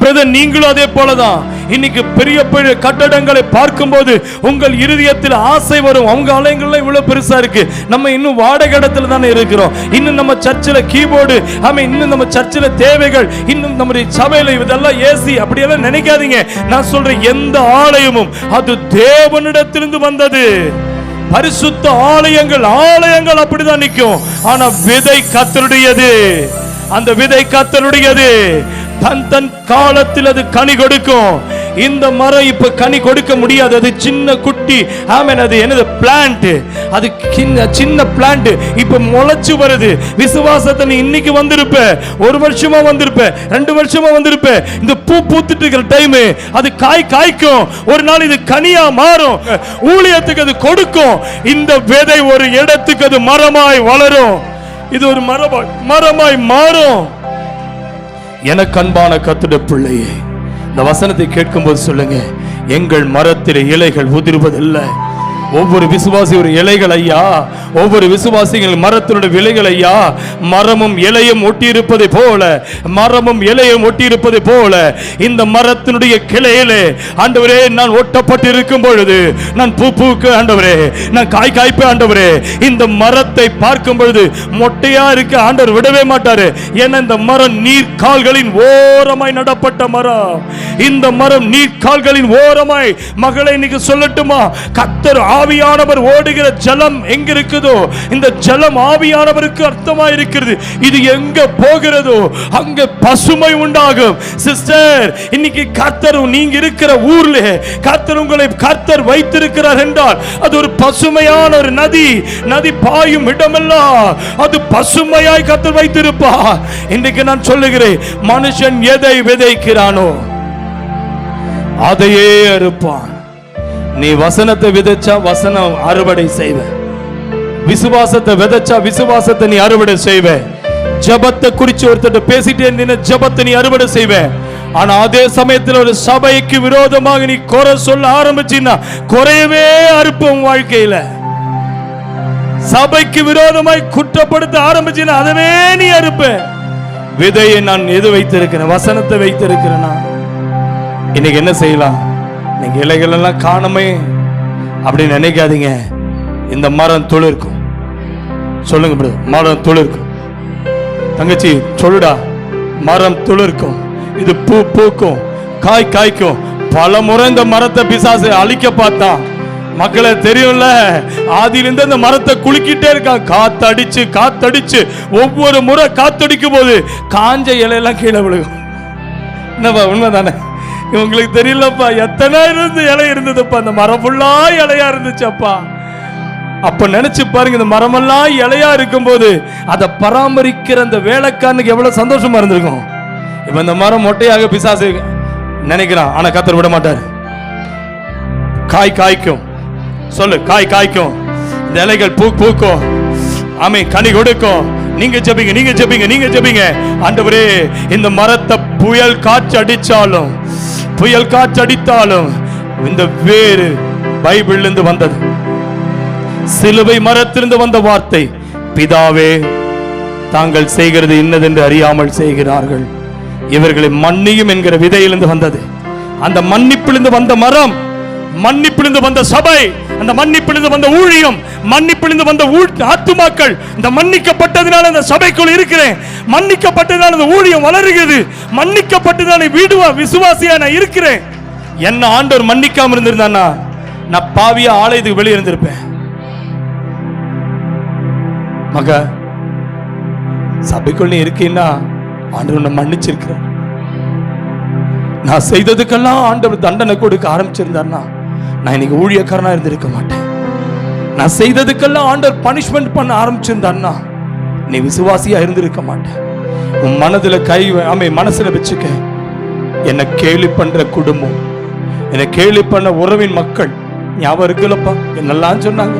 பிரதர், நீங்களும் அதே போலதான். இன்னைக்கு பெரிய பெரிய கட்டடங்களை பார்க்கும்போது உங்கள் இருதயத்தில் ஆசை வரும். அவங்க ஆலயங்கள்லாம் இவ்வளவு பெருசா இருக்கு, நம்ம இன்னும் வாடகை இடத்துல தானே இருக்கிறோம். இன்னும் நம்ம சர்ச்சில் கீபோர்டு, இன்னும் நம்ம சர்ச்சில் தேவைகள், இன்னும் நம்முடைய சபையில இதெல்லாம் ஏசி, அப்படியெல்லாம் நினைக்காதீங்க. நான் சொல்றேன், எந்த ஆலயமும் அது தேவனிடத்திலிருந்து வந்தது. பரிசுத்த ஆலயங்கள் அப்படிதான் நிற்கும். ஆனா விதை கர்த்தருடையது. அந்த விதை கர்த்தருடையது. தன் தன் காலத்தில் அது கனி கொடுக்கும். இந்த மரம் இப்ப கனி கொடுக்க முடியாது, அது சின்ன குட்டி. ஆமென். அது என்னது? பிளான்ட். அது சின்ன பிளான்ட் இப்ப முளைச்சு வருது. விசுவாசத்தை நீ இன்னைக்கு வந்திருப்ப, 1 வருஷமா வந்திருப்ப, 2 வருஷமா வந்திருப்ப. இந்த பூ பூத்துட்டு இருக்கிற டைம் அது காய்க்கும். ஒரு நாள் இது கனியா மாறும். ஊழியத்துக்கு அது கொடுக்கும். இந்த விதை ஒரு இடத்துக்கு அது மரமாய் வளரும். இது ஒரு மரமாய் மாறும். எனக்கு அன்பான கர்த்தருடைய பிள்ளையே, இந்த வசனத்தை கேட்கும்போது சொல்லுங்க, எங்கள் மரத்தில் இலைகள் உதிர்வதில்லை. ஒவ்வொரு விசுவாசி ஒரு இலைகள் ஐயா, ஒவ்வொரு விசுவாசிகள் மரத்தினுடைய விலைகள் ஐயா. மரமும் இலையும் ஒட்டி இருப்பதை போல, மரமும் இலையும் ஒட்டி இருப்பதை போல இந்த மரத்தினுடைய கிளையிலே ஆண்டவரே நான் ஒட்டப்பட்டு இருக்கும் பொழுது நான் பூக்கு ஆண்டவரே, நான் காய்ப்பு ஆண்டவரே. இந்த மரத்தை பார்க்கும் பொழுது மொட்டையா இருக்க ஆண்டவர் விடவே மாட்டாரு. ஏன்னா இந்த மரம் நீர்க்கால்களின் ஓரமாய் நடப்பட்ட மரம். இந்த மரம் நீர்க்கால்களின் ஓரமாய். மகளை இன்னைக்கு சொல்லட்டுமா, கர்த்தர் ஆவியானவர் ஓடுகிற ஜலம் எங்க இருக்குதோ, இந்த ஜலம் ஆவியானவருக்கு அர்த்தமா இருக்கிறது. இது எங்க போகிறதோ அங்க பசுமை உண்டாகும். சிஸ்டர், இன்னைக்கு கர்த்தர் நீங்க இருக்கிற ஊர்ல கர்த்தர் உங்களை கர்த்தர் வைத்திருக்கிறார் என்றால் அது ஒரு பசுமையான ஒரு நதி பாயும் இடமெல்லாம் அது பசுமையாய் கர்த்தர் வைத்திருப்பார். இன்னைக்கு நான் சொல்லுகிறேன், மனுஷன் எதை விதைக்கிறானோ அதையே அறுப்பான். நீ வசனத்தை விதைச்சா வசனம் அறுவடை செய்வ. விசுவாசத்தை விதைச்சா விசுவாசத்தை நீ அறுவடை செய்வ. ஜபத்தை குறிச்சு ஒருத்தர் பேசிட்டே இருந்தீங்கன்னா ஜபத்தை நீ அறுவடை செய்வ. ஆனா அதே சமயத்தில் ஒரு சபைக்கு விரோதமாக நீ குறை சொல்ல ஆரம்பிச்சின்னா குறையவே அறுப்போம் வாழ்க்கையில. சபைக்கு விரோதமாய் குற்றப்படுத்த ஆரம்பிச்சின்னா அதவே நீ அறுப்ப. விதையை நான் எது வைத்திருக்கிறேன்? வசனத்தை வைத்திருக்கிறேன். இன்னைக்கு என்ன செய்யலாம்? நீங்க இலைகள் எல்லாம் காணுமே அப்படின்னு நினைக்காதீங்க. இந்த மரம் துளிர்க்கும். சொல்லுங்க பிரதர், மரம் துளிர்க்கும். தங்கச்சி சொல்லுடா, மரம் துளிர்க்கும். இது பூ பூக்கும், காய் காய்க்கும். பல முறை இந்த மரத்தை பிசாசு அழிக்க பார்த்தான். மக்களை தெரியும்ல, ஆதியிலிருந்து அந்த மரத்தை குலுக்கிட்டே இருக்கான். காத்தடிச்சு காத்தடிச்சு ஒவ்வொரு முறை காத்தடிக்கும் போது காஞ்ச இலையெல்லாம் கீழே விழுகும். என்னப்பா உண்மைதானே? இவங்களுக்கு தெரியலப்பா, எத்தனை இலை இருந்ததுப்பா, அந்த மரம் ஃபுல்லா இலையா இருந்துச்சப்பா. அப்ப நினைச்சு பாருங்க, இந்த மரமெல்லாம் இலையா இருக்கும் போது அதை பராமரிக்கிற அந்த வேலைக்காரனுக்கு எவ்வளவு சந்தோஷமா இருந்திருக்கும். இப்ப இந்த மரம் மொட்டையாக பிசாசு நினைக்கிறான், ஆனா கர்த்தர் விட மாட்டார். காய் காய்க்கும். சொல்லு, காய் காய்க்கும். இந்த இலைகள் பூக்கும். ஆமென், கனி கொடுக்கும். நீங்க ஜெபிங்க, நீங்க ஜெபிங்க, நீங்க ஜெபிங்க. ஆண்டவரே, இந்த மரத்தை புயல் காற்று அடிச்சாலும், புயல் காற்று அடித்தாலும் இந்த வேறு பைபிள்ல இருந்து வந்தது. சிலுவை மரத்திலிருந்து வந்த வார்த்தை, பிதாவே தாங்கள் செய்கிறது இன்னதென்று அறியாமல் செய்கிறார்கள், இவர்களை மன்னியும் என்கிற விதையிலிருந்து வந்தது. அந்த மன்னிப்பிலிருந்து வந்த மரம், மன்னிப்பிலிருந்து வந்த சபை, அந்த மன்னிப்பிலிருந்து வந்த ஊழியம், மன்னிப்பிலிருந்து வந்த ஆத்துமாக்கள். இந்த மன்னிக்கப்பட்டதினால அந்த சபைக்குள் இருக்கிறேன், மன்னிக்கப்பட்டதினால அந்த ஊழியம் வளருகிறது, மன்னிக்கப்பட்டதினால விசுவாசியா நான் இருக்கிறேன். என்ன ஆண்டவர் மன்னிக்காம இருந்திருந்தானா நான் பாவியா ஆலயத்துக்கு வெளியே இருந்திருப்பேன். மக, சபைக்குள்ள இருக்கீன்னா ஆண்டவர் நான் மன்னிச்சிருக்கிறேன். நான் செய்ததுக்கெல்லாம் ஆண்டவர் தண்டனை கொடுக்க ஆரம்பிச்சிருந்தார்னா நான் இன்னைக்கு ஊழியக்காரனா இருந்திருக்க மாட்டேன். நான் செய்ததுக்கெல்லாம் ஆண்டவர் பனிஷ்மெண்ட் பண்ண ஆரம்பிச்சிருந்தார்னா நீ விசுவாசியா இருந்திருக்க மாட்டேன். உன் மனதுல மனசுல வச்சுக்க, என்ன கேலி பண்ற குடும்பம், என்ன கேலி பண்ண உறவின் மக்கள் ஞாபகம் இருக்குல்லப்பா, என்னெல்லாம் சொன்னாங்க,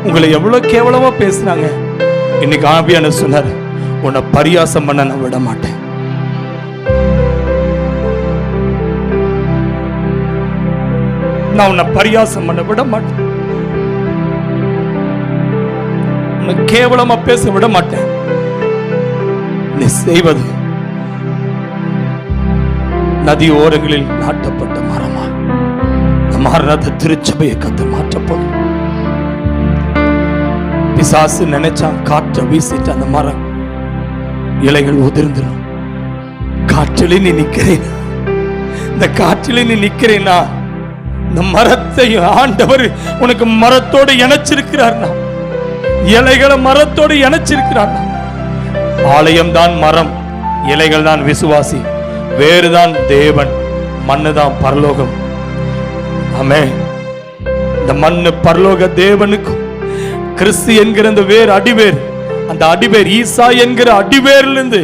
உங்களை எவ்வளவு கேவலமா பேசினாங்க. இன்னைக்கு ஆவியான சொன்னாரு, உன்னை பரியாசம் பண்ண நான் விட மாட்டேன். நான் உன்னை பரியாசம் பண்ண விட மாட்டேன், உன்னை கேவலமா பேச விட மாட்டேன். நீ செய்வது நதி ஓரங்களில் நாட்டப்பட்ட மரமா மாறாத திருச்சபையை கத்த மாற்றப்படும். பிசாசு நினைச்சா காற்றை வீசிட்டு அந்த மரம் இலைகள் உதிர்ந்துடும். காற்றிலே நீ நிக்கிறேன், இந்த காற்றிலே நீ நிக்கிறேன்னா இந்த மரத்தை ஆண்டவர் உனக்கு மரத்தோடு இணைச்சிருக்கிறார். இலைகளை மரத்தோடு இணைச்சிருக்கிறார். ஆலயம் தான் மரம், இலைகள் தான் விசுவாசி, வேறுதான் தேவன், மண்ணு தான் பரலோகம். ஆமென். இந்த மண்ணு பரலோக தேவனுக்கும் கிறிஸ்து என்கிற அந்த வேர் அடிவேர், அந்த அடிவேர் ஈசா என்கிற அடிவேரிலிருந்து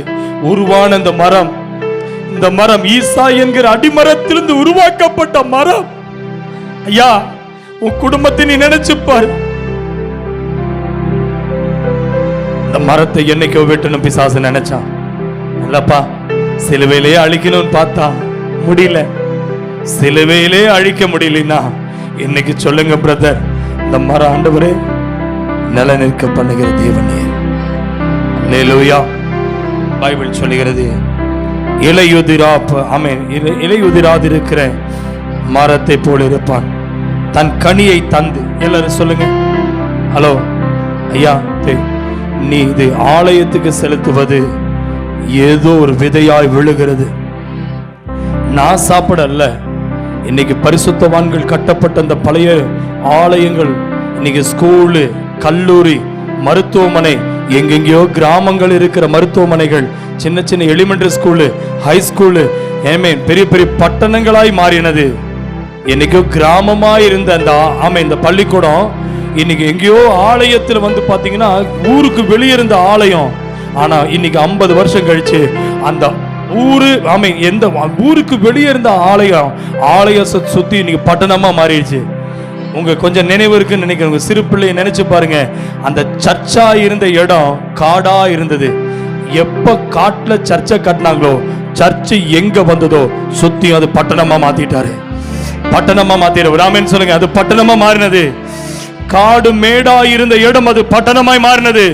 உருவான இந்த மரம், இந்த மரம் ஈசா என்கிற அடிமரத்திலிருந்து உருவாக்கப்பட்ட மரம். ஐயா, உன் குடும்பத்தை நீ நினைச்சுப்பார். இந்த மரத்தை என்னைக்கோ வெட்டணும் பிசாசு நினைச்சான். இல்லப்பா, சிலுவையிலேயே அழிக்கணும்னு பார்த்தா முடியல. சிலுவையிலே அழிக்க முடியலன்னா இன்னைக்கு சொல்லுங்க பிரதர், இந்த மரம் ஆண்டவரே நில நிற்க பண்ணுகிற தேவனே. அல்லேலூயா. பைபிள் சொல்லுகிறது, இலையுதிராதிருக்கிற மரத்தை போல இருப்பான், தன் கனியை தந்து. எல்லாரும் சொல்லுங்க. ஹலோ ஐயா, நீ இது ஆலயத்துக்கு செலுத்துவது ஏதோ ஒரு விதையாய் விழுகிறது. நான் சாப்பிடல. இன்னைக்கு பரிசுத்தவான்கள் கட்டப்பட்ட அந்த பழைய ஆலயங்கள், இன்னைக்கு ஸ்கூலு, கல்லூரி, மருத்துவமனை, எங்கெங்கயோ கிராமங்கள் இருக்கிற மருத்துவமனைகள், சின்ன சின்ன எலிமெண்டரி ஸ்கூலு, ஹை ஸ்கூலு, பெரிய பெரிய பட்டணங்களாய் மாறினது. என்னைக்கோ கிராமமாய் இருந்த அந்த இந்த பள்ளிக்கூடம் இன்னைக்கு எங்கேயோ ஆலயத்தில் வந்து பாத்தீங்கன்னா ஊருக்கு வெளியே இருந்த ஆலயம். ஆனா இன்னைக்கு 50 வருஷம் கழிச்சு அந்த ஊரு எந்த ஊருக்கு வெளியே இருந்த ஆலயம் சுத்தி இன்னைக்கு பட்டணமா மாறிடுச்சு. உங்க கொஞ்சம் நினைவு இருக்குன்னு நினைக்கிறேன். உங்க சிறு பிள்ளையை நினைச்சு பாருங்க. அந்த சர்ச்சா இருந்த இடம் காடா இருந்தது. எப்ப காட்டுல சர்ச்சை கட்டினாங்களோ சர்ச்சு எங்க வந்ததோ சுத்தி அது பட்டணமா மாத்திட்டாரு. பட்டணமா மாத்திட்டாரு. ராமன் சொல்லுங்க. அது பட்டணமா மாறினது. காடு மேடா இருந்த இடம் அது பட்டணமாய் மாறினது.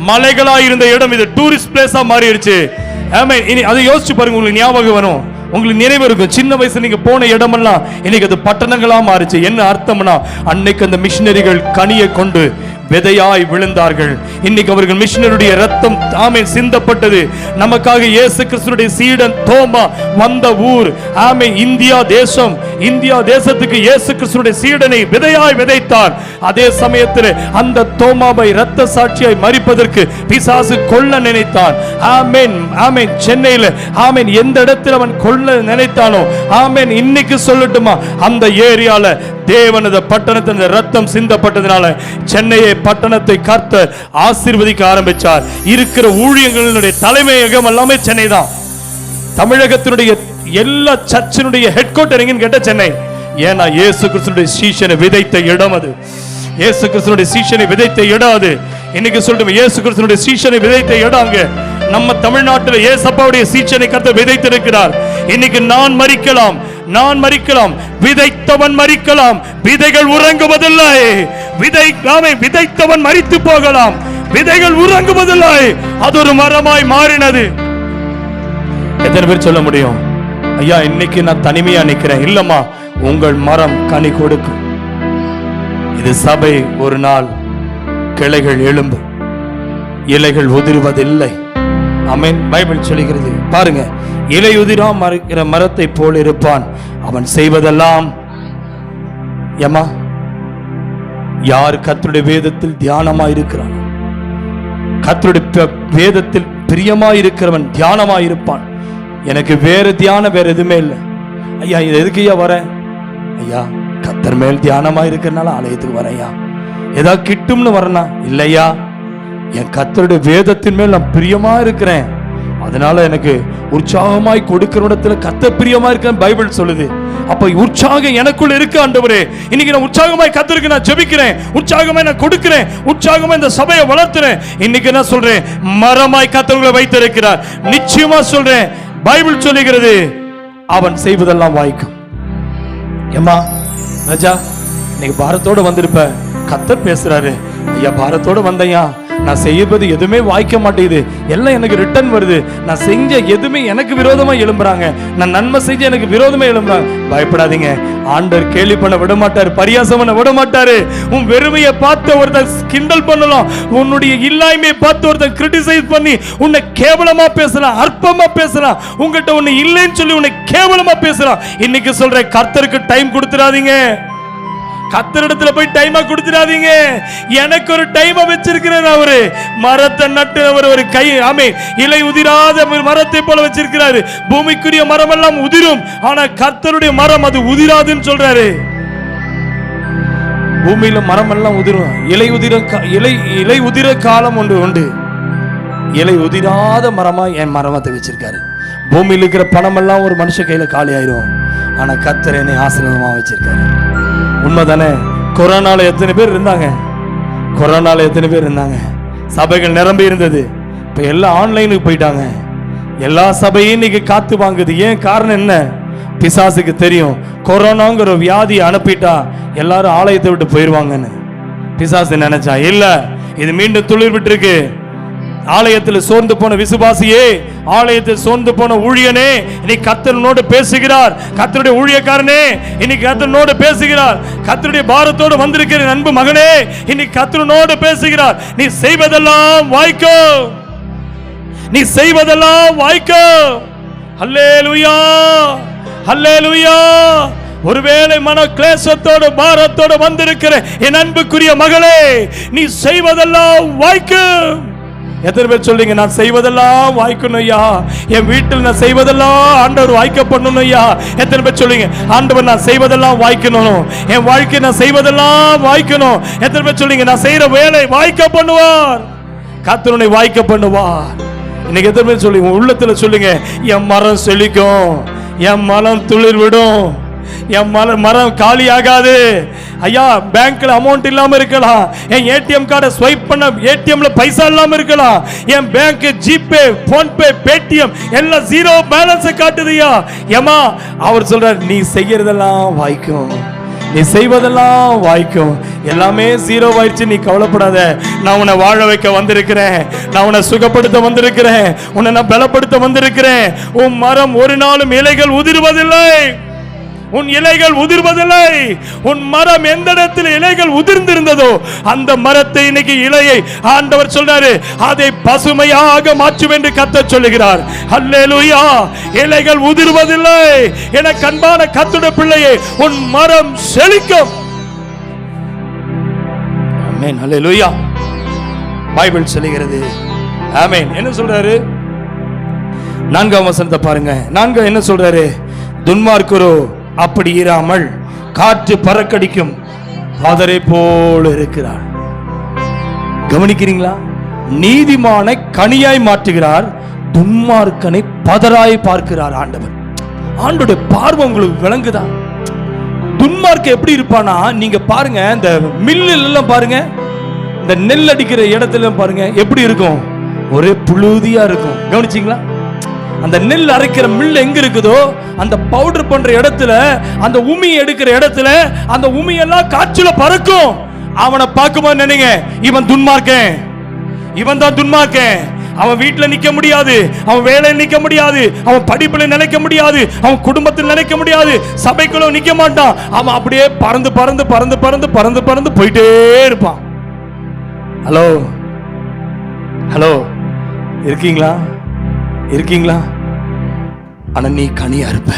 மலைகளா இருந்த இடம் இது டூரிஸ்ட் பிளேஸா மாறிடுச்சு. இனி அதை யோசிச்சு பாருங்க, உங்களுக்கு ஞாபகம் வரும், உங்களுக்கு நினைவு இருக்கும். சின்ன வயசுல நீங்க போன இடமெல்லாம் இன்னைக்கு அது பட்டணங்களா மாறிச்சு. என்ன அர்த்தம்னா, அன்னைக்கு அந்த மிஷினரிகள் கனியை கொண்டு விதையாய் விழுந்தார்கள். இன்னைக்கு அவர்கள் மிஷினருடைய ரத்தம் ஆமென் சிந்தப்பட்டது. நமக்காக இயேசு கிறிஸ்துவினுடைய சீடன் தோமா வந்த ஊர் ஆமென் இந்தியா தேசம். இந்தியா தேசத்துக்கு இயேசு கிறிஸ்துவினுடைய சீடனை விதையாய் விதைத்தார். அதே சமயத்தில் அந்த தோமாவை இரத்த சாட்சியாய் மரிப்பதற்கு பிசாசு கொல்ல நினைத்தான். ஆமென் ஆமென். சென்னையில் ஆமென் எந்த இடத்தில் அவன் கொல்ல நினைத்தானோ ஆமென், இன்னைக்கு சொல்லட்டுமா, அந்த ஏரியால தேவனது பட்டணத்தின் ரத்தம் சிந்தப்பட்டதனால சென்னையை பட்டணத்தை கர்த்தர் ஆசீர்வதிக்க ஆரம்பிச்சார். இருக்கிற ஊழியர்களுடைய தலைமையகம் எல்லாமே சென்னை தான். தமிழகத்தினுடைய எல்லா சர்ச்சினுடைய ஹெட் குவார்ட்டர் எங்கன்னு கேட்ட சென்னை. ஏன்னா இயேசு கிறிஸ்துவினுடைய சீஷனை விதைத்த இடம் அது. இயேசு கிறிஸ்துவினுடைய சீஷனை விதைத்த இடம் அது. இன்னைக்கு சொல்லிட்டு இயேசு கிறிஸ்துவினுடைய சீஷனை விதைத்த இடம் அங்க நம்ம தமிழ்நாட்டில் இயேசப்பாவுடைய சீஷனை கர்த்தர் விதைத்திருக்கிறார். இன்னைக்கு நான் மரிக்கலாம், விதைத்தவன் மரிக்கலாம், விதைகள் உறங்குவதில்லை. விதைத்தவன் மரித்து போகலாம், விதைகள் உறங்குவதில்லை. அது ஒரு மரமாய் மாறினது. எத்தனை பேர் சொல்ல முடியும், ஐயா இன்னைக்கு நான் தனிமையா நிக்கிறேன்? இல்லம்மா, உங்கள் மரம் கனி கொடுக்கும். இது சபை. ஒரு நாள் கிளைகள் எழும்பும், இலைகள் உதிர்வதில்லை. ஆமென். பைபிள் சொல்லுகிறது பாருங்க, இலை உதிராம இருக்கிற மரத்தை போல் இருப்பான், அவன் செய்வதெல்லாம். ஏமா, யார் கர்த்தருடைய வேதத்தில் தியானமாய் இருக்கிறான், கர்த்தருடைய வேதத்தில் பிரியமாய் இருக்கிறவன் தியானமாய் இருப்பான். எனக்கு வேற தியானம் வேற எதுவுமே இல்லை. ஐயா இது எதுக்கு ஐயா வரேன்? ஐயா கர்த்தர் மேல் தியானமாய் இருக்கிறனால ஆலயத்துக்கு வரேன். ஏதாவது கிட்டும்னு வரனா? இல்லையா, என் கர்த்தருடைய வேதத்தின் மேல் நான் பிரியமா இருக்கிறேன், அதனால எனக்கு உற்சாகமாய் கொடுக்கிற இடத்துல கர்த்தர் பிரியமா இருக்கேன் பைபிள் சொல்லுது. அப்ப உற்சாகம் எனக்குள்ள இருக்கு ஆண்டவரே. இன்னைக்கு நான் உற்சாகமாய் கர்த்தருக்கு நான் ஜெபிக்கிறேன், உற்சாகமாய் நான் கொடுக்கிறேன், உற்சாகமாய் இந்த சபையை வளர்த்துறேன். இன்னைக்கு நான் சொல்றேன், மரமாய் கர்த்தர் வைத்திருக்கிறார். நிச்சயமா சொல்றேன், பைபிள் சொல்லுகிறது அவன் செய்வதெல்லாம் வாய்க்கும். ஏமா ராஜா, இன்னைக்கு பாரத்தோட வந்திருப்ப, கர்த்தர் பேசுறாரு, ஐயா பாரத்தோட வந்தையா, நான் செய்வது எதுவுமே வாய்க்க மாட்டேங்குது, எல்லாம் எனக்கு ரிட்டர்ன் வருது, நான் செஞ்ச எதுவுமே எனக்கு விரோதமா எழும்புறாங்க, நான் நன்மை செஞ்ச எனக்கு விரோதமா எழும்புறாங்க. பயப்படாதீங்க, ஆண்டவர் கேலி பண்ண விட மாட்டாரு, பரியாசம் பண்ண விட மாட்டாரு. உன் வெறுமையை பார்த்து ஒருத்தன் கிண்டல் பண்ணலாம், உன்னுடைய இல்லாமையை பார்த்து ஒருத்தன் கிரிட்டிசைஸ் பண்ணி உன்னை கேவலமா பேசலாம், அற்பமா பேசலாம், உங்ககிட்ட ஒண்ணு இல்லைன்னு சொல்லி உன்னை கேவலமா பேசலாம். இன்னைக்கு சொல்றேன், கர்த்தருக்கு டைம் கொடுத்துடாதீங்க. கர்த்தரிடத்துல போய் டைமா கொடுத்துடாதீங்க. எனக்கு ஒரு டைமா வச்சிருக்கிறார் அவரு. மரத்தை நட்டு அவர் ஒரு கை இலை உதிராத மரத்தை போல வச்சிருக்கிறாரு. பூமிக்குரிய மரம் எல்லாம் உதிரும், ஆனா கர்த்தருடைய மரம் அது உதிராதுன்னு சொல்றாரு. பூமியில மரம் எல்லாம் உதிரும், இலை உதிர காலம் ஒன்று உண்டு. இலை உதிராத மரமா என் மரத்தை வச்சிருக்காரு. பூமியில் இருக்கிற பணம் எல்லாம் ஒரு மனுஷ கையில காலி ஆயிரும், ஆனா கர்த்தர் என்னை ஆசீர்வாதமா வச்சிருக்காரு. உண்மைதானே? கொரோனால எத்தனை பேர் இருந்தாங்க? சபைகள் நிரம்பி இருந்தது. இப்ப எல்லாம் ஆன்லைனுக்கு போயிட்டாங்க. எல்லா சபையும் இன்னைக்கு காத்து வாங்குது. ஏன் காரணம் என்ன? பிசாசுக்கு தெரியும், கொரோனாங்கிற வியாதி அனுப்பிட்டா எல்லாரும் ஆலயத்தை விட்டு போயிருவாங்கன்னு. பிசாசு நினைச்சா, இல்ல இது மீண்டும் துளிர் விட்டு இருக்கு. ஆலயத்தில் சோர்ந்து போன விசுவாசியே, ஆலயத்தில் சோர்ந்து போன ஊழியனே, இன்னைக்கு கர்த்தரோடு பேசுகிறார். கர்த்தருடைய ஊழியக்காரனே, இன்னைக்கு கர்த்தரோடு பேசுகிறார். கர்த்தருடைய பாரத்தோடு வந்திருக்கிற அன்பு மகனே, இன்னைக்கு கர்த்தரோடு பேசுகிறார். நீ செய்வதெல்லாம் வாய்க்கும், நீ செய்வதெல்லாம் வாய்க்கும். அல்லேலூயா, அல்லேலூயா. ஒருவேளை மன கிளேசத்தோடு பாரத்தோடு வந்திருக்கிற என் அன்புக்குரிய மகளே, நீ செய்வதெல்லாம் வாய்க்கும். எத்தனை பேர் சொல்றீங்க, நான் செய்வதெல்லாம் வாய்க்கணும் ஐயா, என் வீட்டில் நான் செய்வதெல்லாம் ஆண்டவர் வாய்க்க பண்ணணும் ஐயா? எத்தனை பேர் சொல்றீங்க, ஆண்டவர் நான் செய்வதெல்லாம் வாய்க்கணும், என் வாழ்க்கை நான் செய்வதெல்லாம் வாய்க்கணும்? எத்தனை பேர் சொல்றீங்க, நான் செய்யற வேலை வாய்க்க பண்ணுவார், கர்த்தர் வாய்க்க பண்ணுவார்? இன்னைக்கு எத்தனை பேர் சொல்லுங்க, உள்ளத்துல சொல்லுங்க, என் மரம் செழிக்கும், என் மரம் துளிர் விடும், என் மரம் காலி ஆகாது. ஐயா, பேங்க்ல அமௌண்ட் இல்லாம இருக்கலாம், என் ஏடிஎம் கார்டை ஸ்வைப் பண்ண ஏடிஎம்ல பைசா இல்லாம இருக்கலாம், என் பேங்க் ஜிபே, போன்பே, பேடிஎம் எல்லாம் ஜீரோ பேலன்ஸ் காட்டுதுயா. ஏமா அவர் சொல்றார், நீ செய்யறதெல்லாம் வாய்க்கும், நீ செய்வதெல்லாம் வாய்க்கும். எல்லாமே ஜீரோ ஆயிடுச்சு, நீ கவலைப்படாத. நான் உன்னை வாழ வைக்க வந்திருக்கிறேன், நான் உன்னை சுகப்படுத்த வந்திருக்கிறேன், உன்னை நான் பலப்படுத்த வந்திருக்கிறேன். உன் மரம் ஒரு நாளும் இலைகள் உதிர்வதில்லை, உன் இலைகள் உதிர்வதில்லை. உன் மரம் எந்த இடத்தில் இலைகள் உதிர்ந்திருந்ததோ அந்த மரத்தை இன்னைக்கு இலையை ஆண்டவர் சொல்றாரு, அதை பசுமையாக மாற்றும் என்று கர்த்தர் சொல்லுகிறார். அல்லேலூயா. இலைகள் உதிர்வதில்லை. என கண்பான கர்த்தருடைய பிள்ளையே, உன் மரம் செழிக்கும். ஆமென். அல்லேலூயா. பைபிள் சொல்லுகிறது. ஆமென். என்ன சொல்றாரு? 4ஆம் வசனத்தை பாருங்க. 4 என்ன சொல்றாரு? துன்மார்க்கரோ அப்படி இராமல் காற்று பறக்கடிக்கும் பாதரை போல இருக்கிறார். கவனிக்கிறீங்களா? நீதிமானை கனியாய் மாற்றுகிறார், துன்மார்க்கனை பதராய் பார்க்கிறார் ஆண்டவர். ஆண்டோட பார்வை உங்களுக்கு விளங்குதா? துன்மார்க்க எப்படி இருப்பானா, நீங்க பாருங்க, இந்த மில்லு எல்லாம் பாருங்க, இந்த நெல் அடிக்கிற இடத்துல பாருங்க எப்படி இருக்கும், ஒரே புழுதியா இருக்கும். கவனிச்சீங்களா? அந்த நெல் அரைக்கிற மில் எங்க இருக்குதோ அந்த பவுடர் பண்ற இடத்துல, அந்த உமி எடுக்கிற இடத்துல அந்த உமி எல்லாம் காற்றுல பறக்கும். அவனை பார்க்கும்போது நினைங்க, இவன் துன்மார்க்கன், இவன் தான் துன்மார்க்கன். அவன் வீட்டுல நிக்க முடியாது, அவன் வேலையில் நிக்க முடியாது, அவன் படிப்புல நினைக்க முடியாது, அவன் குடும்பத்தில் நினைக்க முடியாது, சபைக்குள்ள நிக்க மாட்டான். அவன் அப்படியே பறந்து பறந்து பறந்து பறந்து பறந்து பறந்து போயிட்டே இருப்பான். ஹலோ ஹலோ, இருக்கீங்களா? இருக்கீங்களா? ஆனா நீ கனியா இருப்ப.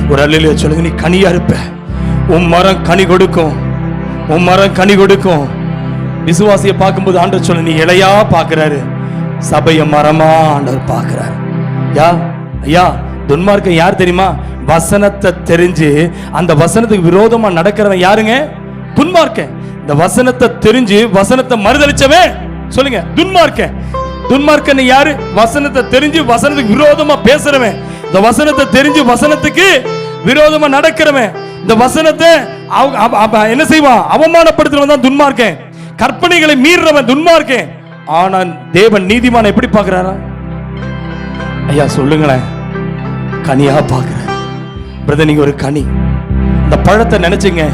ஒரு அல்லேலூயா சொல்லுங்க. நீ கனியா இருப்ப. உன் மரம் கனி கொடுக்கும், உன் மரம் கனி கொடுக்கும். விசுவாசியை பார்க்கும்போது ஆண்டவர் சொல்ல, நீ இலையா பார்க்கிறாரு, சபைய மரமா ஆண்டவர் பார்க்கிறாரு. ஐயா, துன்மார்க்கன் யார் தெரியுமா? வசனத்தை தெரிஞ்சு அந்த வசனத்துக்கு விரோதமா நடக்கிறவன் யாருங்க? துன்மார்க்கன். இந்த வசனத்தை தெரிஞ்சு வசனத்தை மறுதலிச்சவன் சொல்லுங்க துன்மார்க்கன். துன்மார்க்கன் யாரு? வசனத்தை தெரிஞ்சு வசனத்துக்கு விரோதமா பேசுறவன், இந்த வசனத்தை தெரிஞ்சு வசனத்துக்கு விரோதமா நடக்கிறவன், இந்த வசனத்தை என்ன செய்வான்? அவமானப்படுத்துறவன் தான் துன்மார்க்கன். கற்பனைகளை மீறவன் துன்மார்க்கன். ஆனா தேவன் நீதிமான எப்படி பார்க்கிறாரா? ஐயா சொல்லுங்களேன். கனியா பார்க்கிறார். பிரதர், நீங்க ஒரு கனி. இந்த பழத்தை நினைச்சுங்க.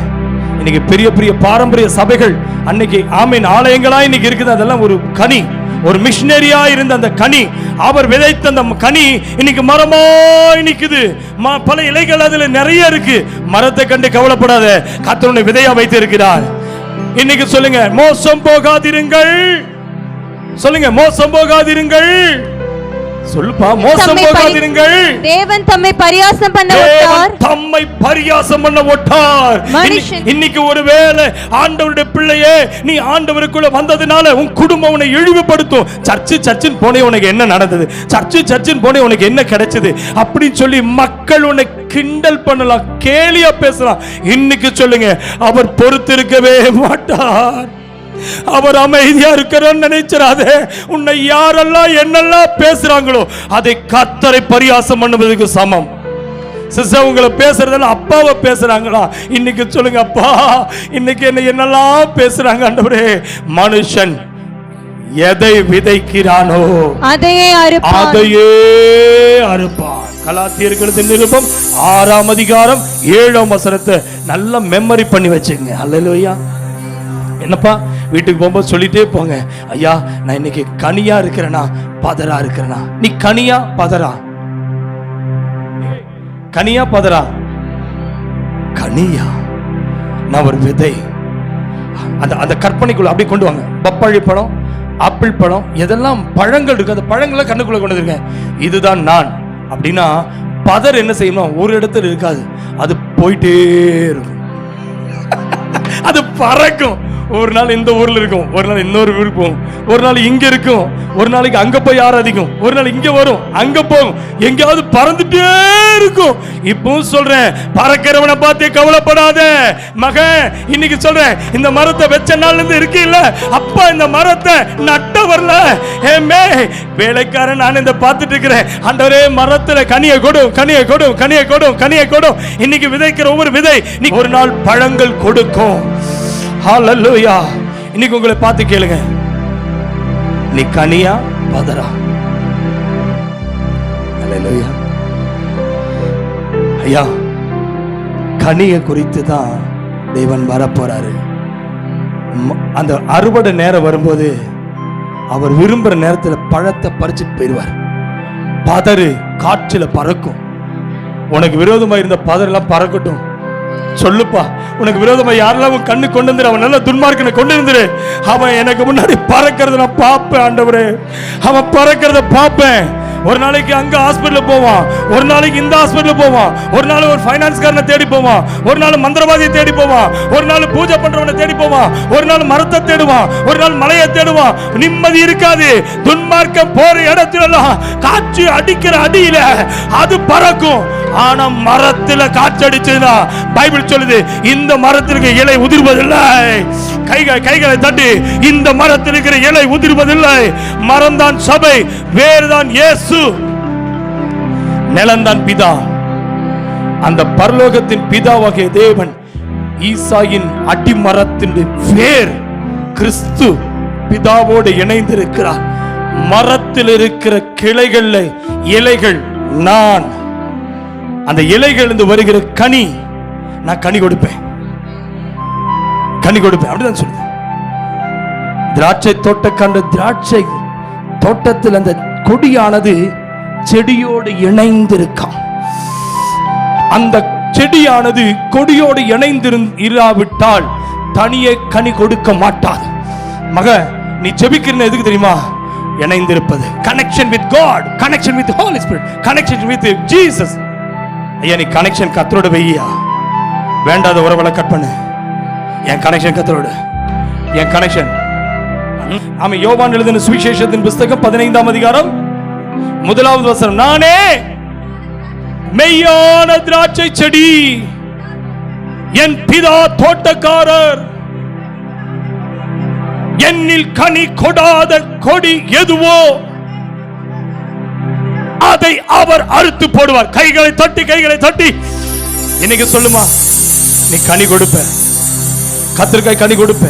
இன்னைக்கு பெரிய பெரிய பாரம்பரிய சபைகள் அன்னைக்கு ஆமீன் ஆலயங்களா இன்னைக்கு இருக்குது. அதெல்லாம் ஒரு கனி, ஒரு மிஷனரியா இருந்த அந்த கனி, அவர் விதைத்த அந்த கனி இன்னைக்கு மரமாய் நிக்குது. பல இலைகள் அதுல நிறைய இருக்கு. மரத்தை கண்டு கவலைப்படாத, கர்த்தர் விதையா வைத்து இருக்கிறார். இன்னைக்கு சொல்லுங்க, மோசம் போகாதிருங்கள். சொல்லுங்க, மோசம் போகாதிருங்கள். சொல்லுப்பா, மோசம் போகாதிருங்கள். தேவன் தம்மை பரியாசம் பண்ண விட்டார், தம்மை பரியாசம் பண்ண விட்டார். இன்னைக்கு ஒருவேளை ஆண்டவருடைய பிள்ளையே, நீ ஆண்டவருக்குள்ள வந்ததுனால உன் குடும்பம் உன்னை இழிவுபடுத்தும். சர்ச்சுன்னு போனே உனக்கு என்ன நடந்தது, சர்ச்சுன்னு போனே உனக்கு என்ன கிடைச்சது அப்படின்னு சொல்லி மக்கள் உன்னை கிண்டல் பண்ணலாம், கேலியா பேசலாம். இன்னைக்கு சொல்லுங்க, அவர் பொறுத்திருக்கவே மாட்டார். அவர் அமைதியா இருக்கிறோன்னு நினைச்சிடாத. உன்னை யாரெல்லாம் என்னெல்லாம் பேசுறாங்களோ அதை கர்த்தரை பரியாசம் பண்ணுவதற்கு சமம். சிஸ்டர், உங்களை பேசுறதெல்லாம் அப்பாவை பேசுறாங்களா? இன்னைக்கு சொல்லுங்க, அப்பா இன்னைக்கு என்னெல்லாம் பேசுறாங்க ஆண்டவரே. மனுஷன் எதை விதைக்கிறானோ அதையே அறுப்பான். கலாத்தியர்களுக்கு நிருபம் 6ஆம் அதிகாரம் 7ஆம் வசனத்தை நல்லா மெமரி பண்ணி வச்சுங்க. அல்லேலூயா. என்னப்பா, வீட்டுக்கு போகும்போது சொல்லிட்டே போங்க, ஐயா நான் இன்னைக்கு கனியா இருக்கிறேனா பதரா இருக்கிறேனா? நீ கனியா பதரா? கனியா பதரா? கனியா. நான் ஒரு விதை. அந்த கற்பனைக்குள்ள அப்படி கொண்டு வாங்க. பப்பாளி பழம், ஆப்பிள் பழம், எதெல்லாம் பழங்கள் இருக்கு, அந்த பழங்களை கண்ணுக்குள்ள கொண்டு வந்துருங்க. இதுதான் நான் அப்படின்னா பதர் என்ன செய்யணும்? ஒரு இடத்துல இருக்காது, அது போயிட்டே இருக்கும். அது பறக்கும். ஒரு நாள் இந்த ஊர்ல இருக்கும், ஒரு நாள் இன்னொரு ஊருக்கு போகும், ஒரு நாள் இங்க இருக்கும், ஒரு நாளைக்கு அங்க போய் ஆராதிக்கும், ஒரு நாள் இங்க வரும், அங்க போகும், எங்கேயாவது பறந்துட்டே இருக்கும். இப்போ சொல்றேன், பறக்கிறவனை பார்த்து கவலைப்படாத மகன். இன்னைக்கு சொல்றேன், இந்த மரத்தை வெச்ச நாள்ல இருந்து இருக்கு இல்ல, அப்பா இந்த மரத்தை நட்ட வரல. ஏமே வேலைக்காரன் நான் இந்த பார்த்துட்டு இருக்கிறேன், ஆண்டவரே மரத்துல கனியை கொடு, கனியை கொடு, கனியை கொடு, கனியை கொடு. இன்னைக்கு விதைக்கிற ஒவ்வொரு விதை நீ ஒரு நாள் பழங்கள் கொடுக்கும். ஹalleluya. இன்னைக்கு உங்களை பார்த்து கேளுங்க, நீ கனியா பதரா? ஹalleluya. ஐயா, கனியை குறித்து தான் தேவன் வரப்போறாரு. அந்த அறுவடை நேரம் வரும்போது அவர் விரும்புற நேரத்தில் பழத்தை பறிச்சுட்டு போயிடுவார். பதறு காற்றில பறக்கும். உனக்கு விரோதமா இருந்த பதரெல்லாம் பறக்கட்டும். சொல்லுப்பா, உனக்கு விரோதமா யாரெல்லாம் கண்ணு கொண்டு வந்துரு, அவன் நல்ல துன்மார்க்கனை கொண்டு வந்துரு. அவன் எனக்கு முன்னாடி பறக்கிறத நான் பார்ப்பேன் ஆண்டவரே, அவன் பறக்கிறத பார்ப்பேன். ஒரு நாளைக்கு அங்க ஹாஸ்பிடல் போவான், ஒரு நாளைக்கு இந்த ஹாஸ்பிடல் போவான், ஒரு நாள் ஒரு ஃபைனான்ஸ்காரனை தேடி போவான், ஒரு நாள் மந்திரவாதியை தேடி போவான், ஒரு நாள் பூஜை பண்றவனை தேடி போவான், ஒரு நாள் மரத்தை தேடுவான், ஒரு நாள் மலையை தேடுவான். நிம்மதி இருக்காது. துன்மார்க்கம் போற இடத்துல காற்று அடிக்கிற அடியில அது பறக்கும். ஆனா மரத்துல காற்றடிச்சதுன்னா பைபிள் சொல்லுது, இந்த மரத்திற்கு இலை உதிர்வதில்லை. கைகளை தட்டி, இந்த மரத்தில் இருக்கிற இலை உதிர்வதில்லை. மரம் தான் சபை, வேறு தான் இயேசு, நிலம்தான் பிதா. அந்த பரலோகத்தின் பிதாவாகிய தேவன் ஈசாயின் அடிமரத்தின் வேர் கிறிஸ்து பிதாவோடு இணைந்திருக்கிறார். மரத்தில் இருக்கிற கிளைகள் இலைகள் நான். அந்த இலைகள் இருந்து வருகிற கனி, நான் கனி கொடுப்பேன், கனி கொடுப்பேன். அப்படிதான் சொல்லுது. திராட்சை தோட்டக்காரன் திராட்சை தோட்டத்தில் அந்த கொடியானது செடியோடு இணைந்திருக்கான். அந்த செடியானது கொடியோடு இணைந்திராவிட்டால் தனியே கனி கொடுக்க மாட்டாது. மக, நீ ஜெபிக்கிற எதுக்கு தெரியுமா? இணைந்திருப்பது. Connection with God, connection with Holy Spirit, connection with Jesus. ஐயா, நீ கனெக்ஷன் கத்தரோட வையா. வேண்டாத உறவுகளை கட் பண்ணு. என் கனெக்ஷன் கத்தரோடு, என் கனெக்ஷன். ஆமா, யோவான் எழுதின சுவிசேஷத்தின் புத்தகம் 15ஆம் அதிகாரம் 1வது வசனம், நானே மெய்யான திராட்சை செடி, என் பிதா தோட்டக்காரர், என்னில் கனி கொடாத கொடி எதுவோ அதை அவர் அறுத்து போடுவார். கைகளை தட்டி, கைகளை தட்டி. இன்னைக்கு சொல்லுமா, நீ கனி கொடுப்ப, கத்திரிக்காய் கனி கொடுப்ப.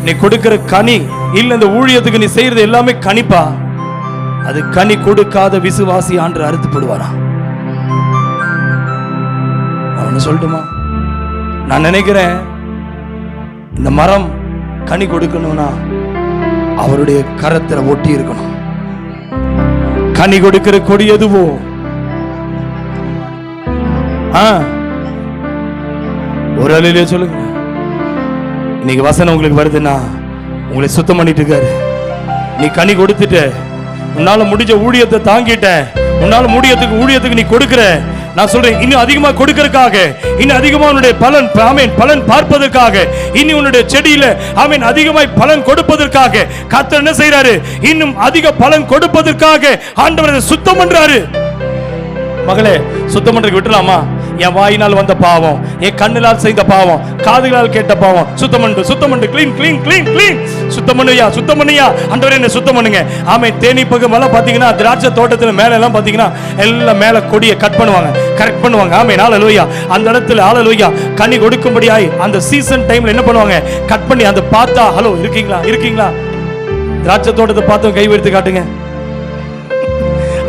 நீ கொடுக்கிற கனி இல்ல, இந்த ஊழியத்துக்கு நீ செய்யறது எல்லாமே கனிப்பா. அது கனி கொடுக்காத விசுவாசி ஆண்டு அறுத்து போடுவாரா? அவனு சொல்லட்டுமா? நான் நினைக்கிறேன், இந்த மரம் கனி கொடுக்கணும்னா அவருடைய கரத்துல ஒட்டி இருக்கணும். கனி கொடுக்கிற கொடி எதுவோ, ஒரு அலையிலே சொல்லுங்க. இன்னைக்கு வசனம் உங்களுக்கு வருதுன்னா உங்களை சுத்தம் பண்ணிட்டு இருக்காரு. நீ கனி கொடுத்துட்ட, உன்னால முடிஞ்ச ஊழியத்தை தாங்கிட்ட, உன்னால ஊழியத்துக்கு நீ கொடுக்கிற. நான் சொல்றேன், இன்னும் அதிகமா கொடுக்கறதுக்காக, இன்னும் அதிகமா உன்னுடைய பலன், ஆமென், பலன் பார்ப்பதற்காக, இனி உன்னுடைய செடியில ஆமென் அதிகமாய் பலன் கொடுப்பதற்காக கர்த்தர் என்ன செய்யறாரு? இன்னும் அதிக பலன் கொடுப்பதற்காக ஆண்டவர் சுத்தம் பண்றாரு. மகளே, சுத்தம் பண்றதுக்கு விட்டுலாமா? என் வாயினால் வந்த பாவம், என் கண்ணினால் செய்த பாவம், காதுகளால் கேட்ட பாவம், சுத்தம் பண்ணு, சுத்தம் பண்ணு, க்ளீன் க்ளீன் க்ளீன் க்ளீன். சுத்தம் பண்ணுயா, சுத்தம் பண்ணுயா. ஆண்டவரே என்ன சுத்தம் பண்ணுங்க. ஆமே, தேனி பக்கம் எல்லாம் பாத்தீங்கன்னா, திராட்சை தோட்டத்துல மேல எல்லாம் பாத்தீங்கன்னா எல்லாம் மேல கொடியை கட் பண்ணுவாங்க, கரெக்ட் பண்ணுவாங்க. ஆமே, ஹalleluya. அந்த இடத்துல ஹalleluya கனி கொடுக்கும்படியாய் அந்த சீசன் டைம்ல என்ன பண்ணுவாங்க? கட் பண்ணி அந்த பார்த்தா, ஹலோ இருக்கீங்களா, இருக்கீங்களா? திராட்சை தோட்டத்தை பார்த்து கை எடுத்து காட்டுங்க.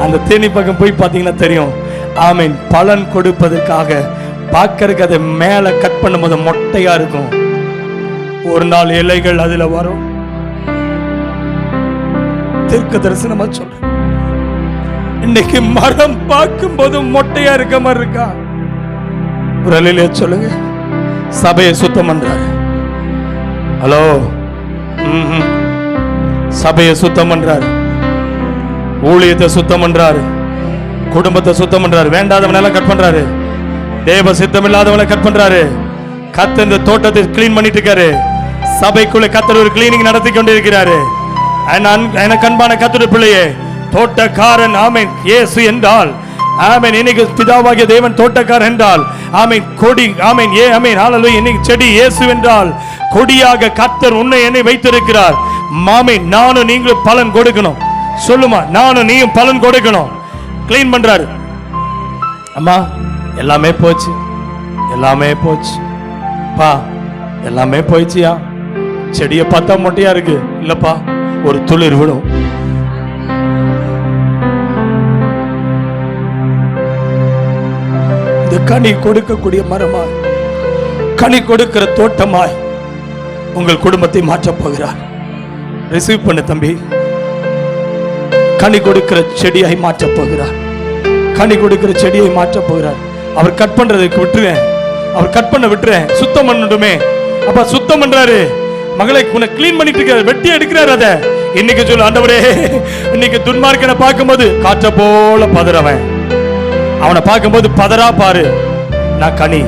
அந்த தேனி பக்கம் போய் பாத்தீங்கன்னா தெரியும். ஆமென், பலன் கொடுப்பதற்காக பார்க்கறதுக்கு அதை மேல கட் பண்ணும்போது மொட்டையா இருக்கும். ஒரு நாள் இலைகள் அதுல வரும். தீர்க்க தரிசனமா சொல்றேன், இன்னைக்கு மரம் பார்க்கும் போது மொட்டையா இருக்க மாதிரி இருக்கா? ஒரு அலையிலே சொல்லுங்க, சபையை சுத்தம் பண்றாரு. ஹலோ, சபையை சுத்தம் பண்றாரு, ஊழியத்தை சுத்தம் பண்றாரு, குடும்பத்தை சுத்தம் பண்றாரு, வேண்டாதவனை எல்லாம் கட் பண்றாரு, தேவ சித்தம் இல்லாதவனை கட் பண்றாரு. கர்த்தர் இந்த தோட்டத்தை கிளீன் பண்ணிட்டு இருக்காரு. சபைக்குள்ள கர்த்தர் ஒரு கிளீனிங் நடத்தி கொண்டிருக்கிறாரு. எனக்கு அன்பான கர்த்தருடைய பிள்ளையே, தோட்டக்காரன் ஆமென் இயேசு என்றால் ஆமென். இன்னைக்கு பிதாவாகிய தேவன் தோட்டக்காரர் என்றால் ஆமென் கொடி, ஆமென். ஆமென் ஹalleluya. இன்னைக்கு செடி இயேசு என்றால் கொடியாக கர்த்தர் உன்னை என்னை வைத்திருக்கிறார். ஆமென். நானும் நீங்களும் பலன் கொடுக்கணும். சொல்லுமா, நானும் நீயும் பலன் கொடுக்கணும். க்ளீன் பண்றாரு. அம்மா எல்லாமே போச்சு, எல்லாமே போச்சு பா, எல்லாமே போயிடுச்சியா. செடியை பார்த்தா மொட்டையா இருக்கு, இல்லப்பா ஒரு துளிர் விடும். இந்த கனி கொடுக்கக்கூடிய மரமாய், கனி கொடுக்கிற தோட்டமாய் உங்கள் குடும்பத்தை மாற்றப் போகிறார். ரிசீவ் பண்ணு தம்பி. கனி கொடுக்கிற செடியாய் மாற்றப் போகிறார். கனி கொடுக்கிற செடியை மாற்றப் போகிறார். அவர் கட் பண்றதுக்கு விட்டுறேன், அவர் கட் பண்ண விட்டுறேன், சுத்தம் பண்ணணுமே. அப்ப சுத்தம் பண்றாரு. மகளை உன்னை க்ளீன் பண்ணிட்டு இருக்காரு, வெட்டி எடுக்கிறாரு. அத இன்னைக்கு சொல்லு, ஆண்டவரே இன்னைக்கு துன்மார்க்கனை பார்க்கும்போது காற்ற போல பதறவன், அவனை பார்க்கும்போது பதறா பாரு. நான் கனி.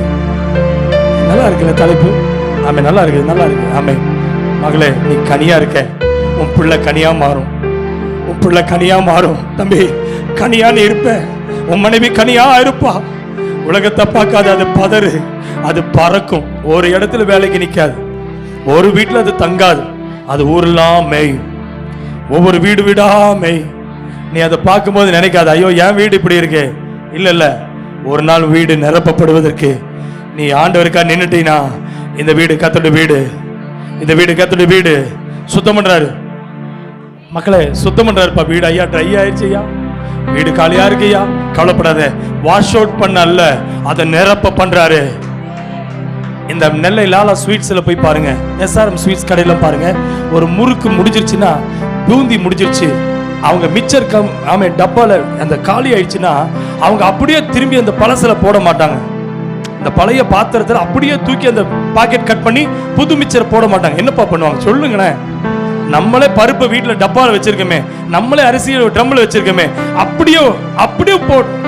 நல்லா இருக்குல்ல தலைப்பு? ஆமே, நல்லா இருக்கு, நல்லா இருக்கு. ஆமே மகளே, நீ கனியா இருக்க, உன் பிள்ளை கனியா மாறும், உன் பிள்ளை கனியா மாறும். தம்பி கனியான்னு இருப்ப, உன் மனைவி கனியா இருப்பா. உலகத்தை பார்க்காது, அது பதறு, அது பறக்கும். ஒரு இடத்துல வேலைக்கு நிற்காது, ஒரு வீட்டில் அது தங்காது, அது ஊரெல்லாம் மேயும், ஒவ்வொரு வீடு வீடா மேய். நீ அதை பார்க்கும்போது நினைக்காது, ஐயோ என் வீடு இப்படி இருக்கு. இல்ல இல்ல, ஒரு நாள் வீடு நிரப்பப்படுவதற்கு நீ ஆண்டவருக்கா நின்னுட்டீனா, இந்த வீடு கர்த்தருடைய வீடு, இந்த வீடு கர்த்தருடைய வீடு. சுத்தம் பண்றாரு மக்களே, சுத்தம் பண்றாருப்பா வீடு. ஐயா ட்ரை ஆயிடுச்சு ஐயா, வீடு காலியா இருக்கு ஐயா, கவலைப்படாத. வாஷ் அவுட் பண்ண அல்ல, அதை நிரப்ப பண்றாரு. இந்த நெல்லை லாலா ஸ்வீட்ஸ்ல போய் பாருங்க, SRM ஸ்வீட்ஸ் கடையில பாருங்க. ஒரு முறுக்கு முடிஞ்சிருச்சுன்னா, பூந்தி முடிஞ்சிருச்சு, அவங்க மிச்சர் ஆமே டப்பால அந்த காலி ஆயிடுச்சுன்னா அவங்க அப்படியே திரும்பி அந்த பழசுல போட மாட்டாங்க. இந்த பழைய பாத்திரத்தில் அப்படியே தூக்கி அந்த பாக்கெட் கட் பண்ணி புது மிச்சர் போட மாட்டாங்க. என்னப்பா பண்ணுவாங்க சொல்லுங்களேன்? நம்மளே பருப்பு வீட்டில் டப்பாவில் வச்சிருக்கோமே, நம்மளே அரிசியை ட்ரம்மில் வச்சிருக்கோமே, அப்படியே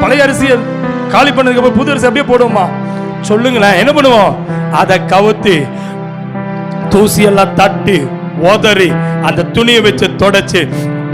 பழைய அரிசியை காலி பண்ணதுக்கு அப்புறம் புது அரிசி அப்படியே போடுவோமா? சொல்லுங்களேன், என்ன பண்ணுவோம்? அதை கவுத்தி தூசியெல்லாம் தட்டி உதறி அந்த துணியை வச்சு தொடச்சு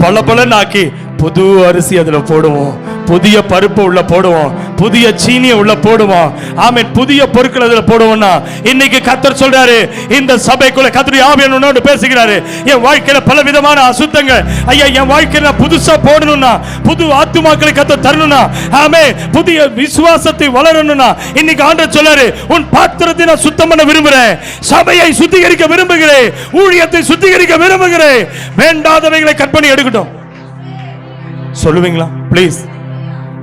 பளபளனாக்கி புது அரிசி அதுல போடுவோம், புதிய பருப்பு உள்ள போடுவோம், புதிய சீனியை உள்ள போடுவோம். ஆமென். புதிய பொருட்கள் அதுல போடுவோம்னா, இன்னைக்கு கர்த்தர் சொல்றாரு, இந்த சபைக்குள்ள கர்த்தருடைய ஆவியானவரோடு பேசுகிறாரு. என் வாழ்க்கையில பல விதமான அசுத்தங்கள் ஐயா, என் வாழ்க்கையில புதுசா போடணும்னா, புது ஆத்துமாக்களை கர்த்தர் தரணும்னா, ஆமென், புதிய விசுவாசத்தை வளரணும்னா, இன்னைக்கு ஆண்டவர் சொல்றாரு, உன் பாத்திரத்தை நான் சுத்தம் பண்ண விரும்புகிறேன், சபையை சுத்திகரிக்க விரும்புகிறேன், ஊழியத்தை சுத்திகரிக்க விரும்புகிறேன். வேண்டாதவைகளை கட் பண்ணி எடுக்கட்டும். சொல்லுவீங்களா ப்ளீஸ்?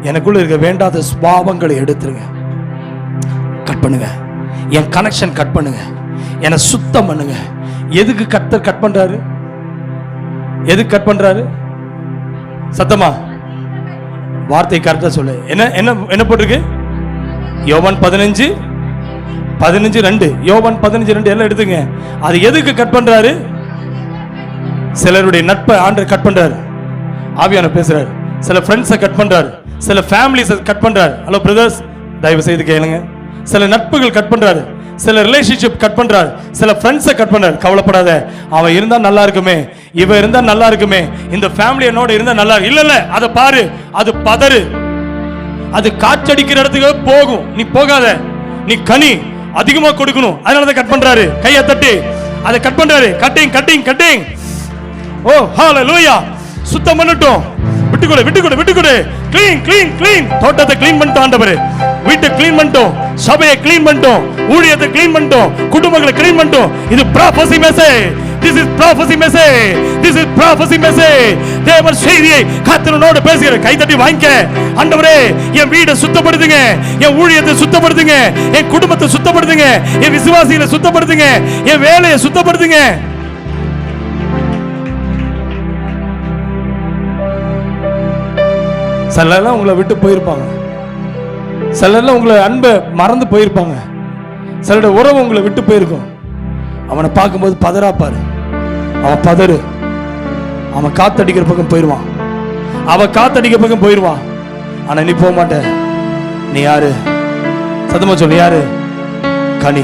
எனக்குள்ள இருக்க வேண்டாத சுபாவங்களை எடுத்துருங்க, கட் பண்ணுங்க. என் கனெக்ஷன் கட் பண்ணுங்க, என்னை சுத்தம் பண்ணுங்க. எதுக்கு கர்த்தர் கட் பண்றாரு? எதுக்கு கட் பண்றாரு? சத்தமா வார்த்தை கரெக்டா சொல்லு. என்ன என்ன என்ன போட்டிருக்கு? யோவான் 15:2. யோவான் 15:2 எல்லாம் எடுத்துங்க. அது எதுக்கு கட் பண்றாரு? சிலருடைய நட்பை ஆண்டவர் கட் பண்றாரு, ஆவியான பேசுறாரு. சில ஃப்ரெண்ட்ஸை கட் பண்றாரு, சில ஃபேமிலிஸை கட் பண்றாரு. ஹலோ பிரதர்ஸ், தயவு செய்து கேளுங்க. சில நட்புகள் கட் பண்றாரு, சில ரிலேஷன்ஷிப் கட் பண்றாரு, சில ஃப்ரெண்ட்ஸை கட் பண்றாரு. கவலைப்படாத, அவன் இருந்தா நல்லா இருக்குமே, இவ இருந்தா நல்லா இருக்குமே, இந்த ஃபேமிலி என்னோட இருந்தா நல்லா இல்ல இல்ல, அதை பாரு, அது பதறு, அது காற்றடிக்கிற இடத்துக்கு போகும். நீ போகாத, நீ கனி அதிகமா கொடுக்கணும், அதனால கட் பண்றாரு. கையை தட்டி அதை கட் பண்றாரு. Cutting cutting cutting. ஓ ஹalleluya. சுத்தம் பண்ணட்டும். விட்டுக்கொடு. Clean clean clean. தோட்டத்தை க்ளீன் பண்ணிட்டோம் ஆண்டவரே, வீட்டை க்ளீன் பண்ணிட்டோம், சபையை க்ளீன் பண்ணிட்டோம், ஊழியத்தை க்ளீன் பண்ணிட்டோம், குடும்பங்களை க்ளீன் பண்ணிட்டோம். இது prophecy message. This is prophecy message. This is prophecy message. தேவ செய்தியை கர்த்தரோடு பேசுகிற. கைதட்டி வாங்கிக்க. ஆண்டவரே, என் வீட்டை சுத்தப்படுத்துங்க, என் ஊழியத்தை சுத்தப்படுத்துங்க, என் குடும்பத்தை சுத்தப்படுத்துங்க, என் விசுவாசிகளை சுத்தப்படுத்துங்க, என் வேலையை சுத்தப்படுத்துங்க. சிலர்லாம் உங்களை விட்டு போயிருப்பாங்க, சிலர்லாம் உங்களை அன்பை மறந்து போயிருப்பாங்க, சிலருடைய உறவு உங்களை விட்டு போயிருக்கும். அவனை பார்க்கும்போது பதறாப்பாரு, அவன் பதறு, அவன் காத்தடிக்கிற பக்கம் போயிடுவான், அவன் காத்தடிக்கிற பக்கம் போயிடுவான். ஆனா நீ போக மாட்ட. நீ யாரு? சத்தமா சொல்லு, யாரு? கனி.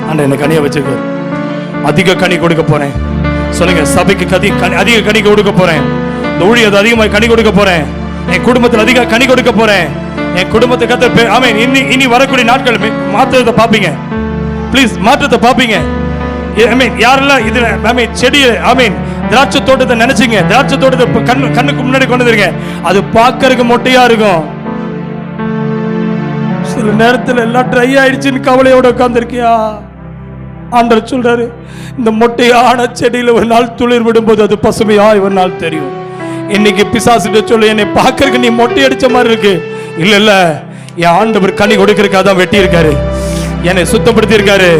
ஆண்டா என்ன கனியை வச்சிருக்க, அதிக கனி கொடுக்க போறேன். சொல்லுங்க, சபைக்கு அதிக கனி கொடுக்க போறேன், இந்த ஊழியத்தை அதிகமாக கனி கொடுக்க போறேன். என் குடும்பத்தில் அதிக கனி கொடுக்க போறேன். என் குடும்பத்தை கத்த ஆமென். இனி வரக்கூடிய நாட்கள் மாற்றத்தை பாப்பீங்க. ப்ளீஸ் மாற்றத்தை பாப்பீங்க. ஆமென். யாரெல்லாம் இதுல ஆமென் செடி ஆமென் திராட்சை தோட்டத்தை நினைச்சீங்க, திராட்சை தோட்டத்தை கண்ணுக்கு முன்னாடி கொண்டு வந்துருங்க. அது பார்க்கறதுக்கு மொட்டையா இருக்கும். சில நேரத்தில் எல்லாம் ட்ரை ஆயிடுச்சுன்னு கவலையோட உட்கார்ந்துருக்கியா? ஆண்டவர் சொல்றாரு, இந்த மொட்டையான செடியில ஒரு நாள் துளிர் விடும்போது அது பசுமையாய் ஒரு நாள் தெரியும். இன்னைக்கு பிசாசுட்ட சொல்லு, என்னை பார்க்கறதுக்கு நீ மொட்டை அடிச்ச மாதிரி இருக்கு. இல்ல இல்ல, என் ஆண்டவர் கனி கொடுக்கறதுக்காக தான் வெட்டி இருக்காரு. என்னை சுத்தப்படுத்தி இருக்காரு,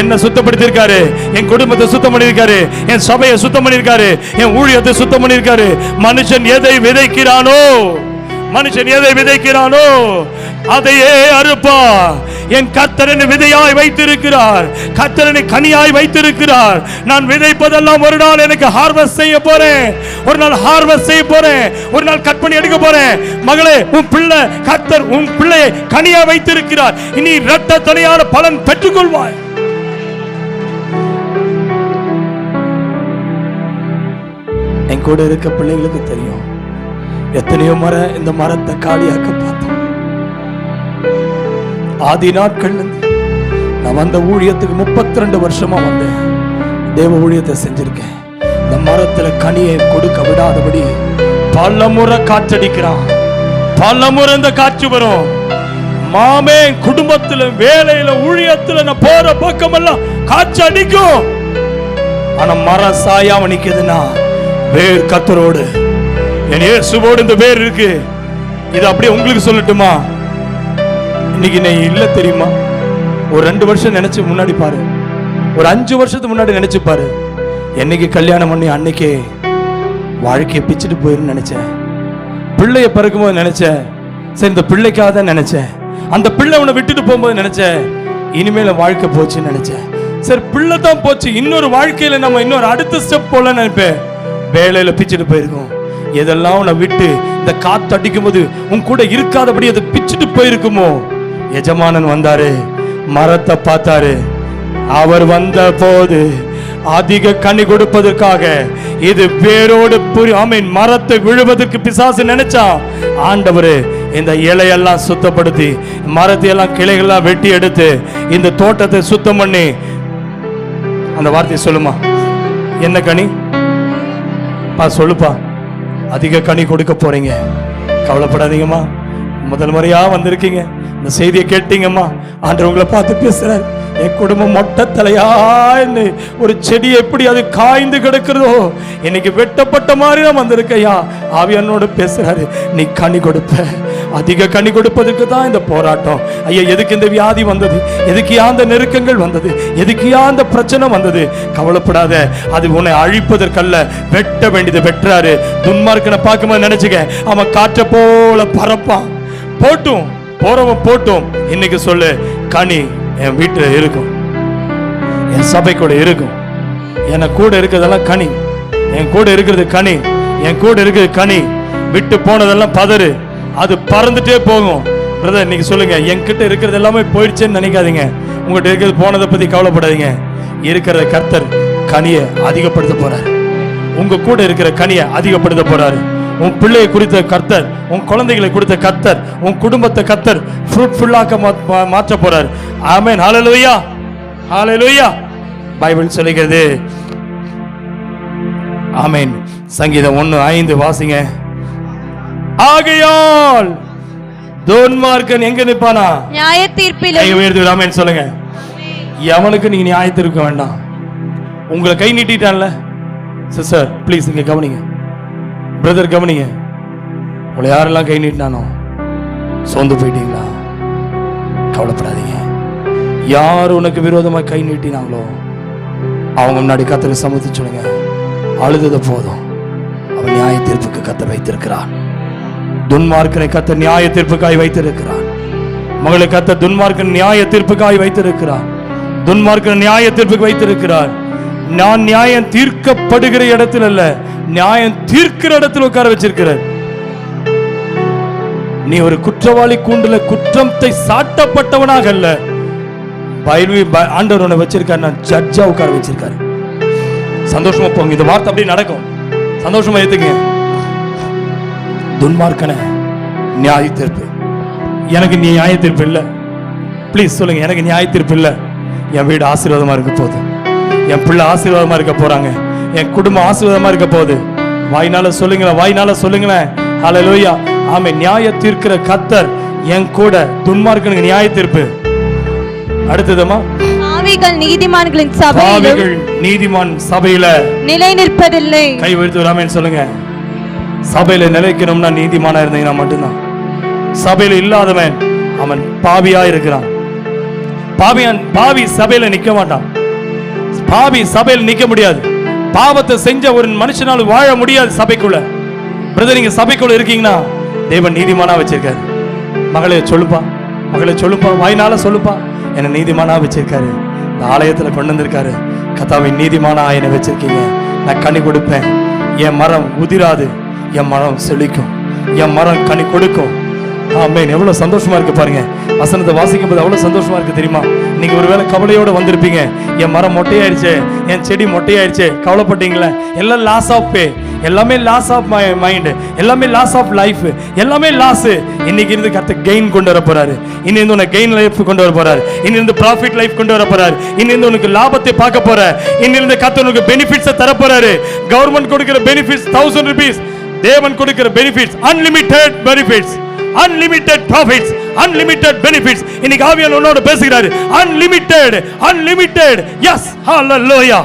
என்ன சுத்தப்படுத்தி இருக்காரு, என் குடும்பத்தை சுத்தம் பண்ணியிருக்காரு, என் சபையை சுத்தம் பண்ணியிருக்காரு, என் ஊழியத்தை சுத்தம் பண்ணியிருக்காரு. மனுஷன் எதை விதைக்கிறானோ, மனுஷன் எதை விதைக்கிறானோ அதையே அறுப்பா. என் கர்த்தரனை விதையாய் வைத்திருக்கிறார், கர்த்தரனை கனியாய் வைத்திருக்கிறார். நான் விதைப்பதெல்லாம் ஒரு நாள் எனக்கு ஹார்வெஸ்ட் செய்ய போறேன், ஒரு நாள் ஹார்வெஸ்ட் செய்ய போறேன், ஒரு நாள் கட் பண்ணி எடுக்க போறேன். மகளே, உன் பிள்ளை கர்த்தர் உன் பிள்ளையை கனியாய் வைத்திருக்கிறார். இனி இரட்ட தனியான பலன் பெற்றுக்கொள்வாய். என் கூட இருக்க பிள்ளைகளுக்கு தெரியும், எத்தனையோ மரம் இந்த மரத்தை காலியாக்க பார்த்தோம். ஆதி நாட்கள் நான் வந்த ஊழியத்துக்கு 32 வருஷமா வந்தேன். தேவ ஊழியத்தை செஞ்சிருக்கேன். இந்த மரத்துல கனியை கொடுக்க விடாதபடி பல முறை காற்றடிக்கிறான், பல முறை இந்த காற்று வரும். மாமே, குடும்பத்துல வேலையில ஊழியத்துல நான் போற பக்கமெல்லாம் காற்று அடிக்கும். ஆனா மரம் சாயாம நிக்குதுன்னா வேர் கர்த்தரோடு, என் இயேசுவோடு இந்த வேர் இருக்கு. இது அப்படியே உங்களுக்கு சொல்லட்டுமா? இன்னைக்கு நீ இல்ல தெரியுமா? ஒரு 2 வருஷம் நினைச்சு முன்னாடி பாரு, ஒரு 5 வருஷத்துக்கு முன்னாடி நினைச்சு பாரு. என்னைக்கு கல்யாணம் பண்ணி அன்னைக்கே வாழ்க்கையை பிச்சுட்டு போயிருந்து நினைச்சேன். பிள்ளைய பிறக்கும்போது நினைச்சேன், சரி இந்த பிள்ளைக்காக தான் நினைச்சேன். அந்த பிள்ளை உன்னை விட்டுட்டு போகும்போது நினைச்சேன், இனிமேல வாழ்க்கை போச்சுன்னு நினைச்சேன். சரி பிள்ளை தான் போச்சு, இன்னொரு வாழ்க்கையில நம்ம இன்னொரு அடுத்த ஸ்டெப் போல நினைப்பேன். வேலையில பிச்சுட்டு போயிருக்கோம். எதெல்லாம் உன்னை விட்டு இந்த காத்து அடிக்கும் போது உன் கூட இருக்காதபடி அதை பிச்சுட்டு போயிருக்குமோ? எஜமானன் வந்தாரு, மரத்தை பார்த்தாரு. அவர் வந்த போது அதிக கனி கொடுப்பதற்காக இது வேரோடு ஆமென் மரத்தை விழுவதற்கு பிசாசு நினைச்சா, ஆண்டவரு இந்த இலையெல்லாம் சுத்தப்படுத்தி மரத்தை எல்லாம் கிளைகள்லாம் வெட்டி எடுத்து இந்த தோட்டத்தை சுத்தம் பண்ணி, அந்த வார்த்தையை சொல்லுமா, என்ன கனி பா சொல்லுப்பா, அதிக கனி கொடுக்க போறீங்க, கவலைப்படாதீங்கம்மா. முதல் முறையா வந்திருக்கீங்க, இந்த செய்தியை கேட்டீங்கம்மா. ஆண்டவர் உங்களை பார்த்து பேசுறாரு. என் குடும்பம் மொட்டை தலையான்னு ஒரு செடி எப்படி அது காய்ந்து கிடக்கிறதோ, இன்னைக்கு வெட்டப்பட்ட மாதிரி நான் வந்திருக்கையா. ஆவியானோடு பேசுறாரு, நீ கனி கொடுப்ப. அதிக கனி கொடுப்பதற்கு தான் இந்த போராட்டம். ஐயா, எதுக்கு இந்த வியாதி வந்தது, எதுக்கு அந்த நெருக்கங்கள் வந்தது, எதுக்கு அந்த பிரச்சனை வந்தது? கவலைப்படாத, அது உன்னை அழிப்பதற்கல்ல, வெட்ட வேண்டியது வெட்டுறாரு. துன்மார்க்கனை பார்க்கும்போது நினைச்சுக்க, அவன் காற்றை போல பறப்பான். போட்டும், போறவன் போட்டும். இன்னைக்கு சொல்லு, கனி என் வீட்டுல இருக்கும், என் சபை கூட இருக்கும். என கூட இருக்கிறதெல்லாம் கனி, என் கூட இருக்கிறது கனி, என் கூட இருக்கிறது கனி. விட்டு போனதெல்லாம் பதறு, அது பறந்துட்டே போகும். பிரதர், இன்னைக்கு சொல்லுங்க, என்கிட்ட இருக்கிறது எல்லாமே போயிடுச்சேன்னு நினைக்காதீங்க. உங்கள்கிட்ட இருக்கிறது போனதை பத்தி கவலைப்படாதீங்க. இருக்கிற கர்த்தர் கனியை அதிகப்படுத்த போறாரு. உங்க கூட இருக்கிற கனியை அதிகப்படுத்த போறாரு. உன் பிள்ளையை குறித்த கர்த்தர், உன் குழந்தைகளை கொடுத்த கர்த்தர், உன் குடும்பத்தை கர்த்தர் ஃப்ரூட்ஃபுல்லாக மாற்ற போறார். ஆமென். ஹல்லேலூயா, ஹல்லேலூயா. பைபிள் சொல்லுகிறது, ஆமென். சங்கீதம் 1:5 வாசிங்க. ஆகையால் துன்மார்க்கன் எங்க நிப்பானா? நியாய தீர்ப்பில். ஆமென் சொல்லுங்க. எவனுக்கு நீங்க நியாய தீர்க்க வேண்டாம். உங்களை கை நீட்டிட்டான்ல. சிஸ்டர் ப்ளீஸ் இங்க கவனிங்க, பிரதர் கவனிங்க. உங்களை யாரெல்லாம் கை நீட்டினானோ சோர்ந்து போயிட்டீங்களா? கவலைப்படாதீங்க. யார் உனக்கு விரோதமாக கை நீட்டினாங்களோ அவங்க முன்னாடி கர்த்தரை சமூகத்தை சொல்லுங்க, அழுதது போதும், அவன் நியாய தீர்ப்புக்கு கர்த்தர் வைத்திருக்கிறான். துன்மார்க்கனை கர்த்தர் நியாய தீர்ப்புக்காய் வைத்திருக்கிறான். மகளை கர்த்தர் துன்மார்க்கன் நியாய தீர்ப்புக்காய் வைத்திருக்கிறார். துன்மார்க்கன் நியாய தீர்ப்புக்கு வைத்திருக்கிறார். நான் நியாயம் தீர்க்கப்படுகிற இடத்துல அல்ல, நியாயம் தீர்க்கிற இடத்துல உட்கார வச்சிருக்கிறார். நீ ஒரு குற்றவாளி கூண்டுல குற்றத்தை சாட்டப்பட்டவனாக அல்ல, ஆண்டவர் உன்னை வச்சிருக்காரு, நான் ஜட்ஜா உட்கார வச்சிருக்காரு. சந்தோஷமா போங்க. இந்த வார்த்தை அப்படியே நடக்கும். சந்தோஷமா ஏத்துங்க. துன்மார்க்கனை நியாய தீர்ப்பு. எனக்கு நியாய தீர்ப்பு இல்லை. ப்ளீஸ் சொல்லுங்க, எனக்கு நியாய தீர்ப்பு இல்லை. என் வீடு ஆசீர்வாதமா இருக்க போகுது, என் பிள்ளை ஆசீர்வாதமா இருக்க போறாங்க, என் குடும்பம் ஆசீர்வாதமா இருக்க போகுது. வாய்னால சொல்லுங்களேன், வாய்னால சொல்லுங்களேன். ஹல்லேலூயா. ஆமென். நியாய தீர்க்கிற கர்த்தர் என் கூட, துன்மார்க்கனுக்கு நியாய தீர்ப்பு. அடுத்ததுமா, பாவிகள் நீதிமான்களின் சபையிலும் நீதிமான் சபையில நிலை நிற்பதில்லை. கை உயர்த்தி ஆமென் சொல்லுங்க. சபையில நிலைக்கணும்னா நீதிமானா இருந்தீங்கன்னா மட்டும்தான். சபையில இல்லாதவன் அவன் பாவியா இருக்கிறான். பாவி சபையில நிக்க மாட்டான். பாவி சபையில் நிக்க முடியாது. பாவத்தை செஞ்ச ஒரு மனுஷனால் வாழ முடியாது சபைக்குள்ள. பிரதர், நீங்க சபைக்குள்ள இருக்கீங்கன்னா தேவன் நீதிமானா வச்சிருக்காரு. மகளே சொல்லுப்பா, மகளே சொல்லுப்பா, வாய்னால சொல்லுப்பா, என்ன நீதிமானா வச்சிருக்காரு. இந்த ஆலயத்துல கொண்டு வந்திருக்காரு. கர்த்தாவின் நீதிமானா என்னை வச்சிருக்கீங்க. நான் கனி கொடுப்பேன். என் மரம் உதிராது, என் மரம் செழிக்கும், என் மரம் கனி கொடுக்கும். ஆமென். எவ்வளவு சந்தோஷமா இருக்கு பாருங்க. வசனத்தை வாசிக்கும் போது அவ்வளவு சந்தோஷமா இருக்கு தெரியுமா? நீங்க ஒருவேளை கவலையோட வந்திருப்பீங்க. என் மரம் மொட்டையாயிருச்சு, என் செடி மொட்டையாயிருச்சு, கவலைப்பட்டீங்களே. எல்லாம் லாஸ் ஆஃப் பே, எல்லாமே லாஸ் ஆஃப் மைண்ட், எல்லாமே லாஸ் ஆஃப் லைஃப், எல்லாமே லாஸ். இன்னைக்கு இருந்து கர்த்தர் கெயின் கொண்டு வர போறாரு. இன்னிருந்து உனக்கு கெயின் லைஃப் கொண்டு வர போறாரு. இன்னிருந்து ப்ராஃபிட் லைஃப் கொண்டு வர போறாரு. இன்னிருந்து உனக்கு லாபத்தை பார்க்க போற. இன்னிருந்து கர்த்தர் உனக்கு பெனிஃபிட்ஸ் தர போறாரு. கவர்மெண்ட் கொடுக்கிற பெனிஃபிட்ஸ் 1000 rupees, தேவன் கொடுக்கிற benefits unlimited benefits, unlimited profits, unlimited benefits. இன்னைக்கு ஆவியானவர் உன்னோட பேசுகிறாரு. unlimited, unlimited. yes, hallelujah.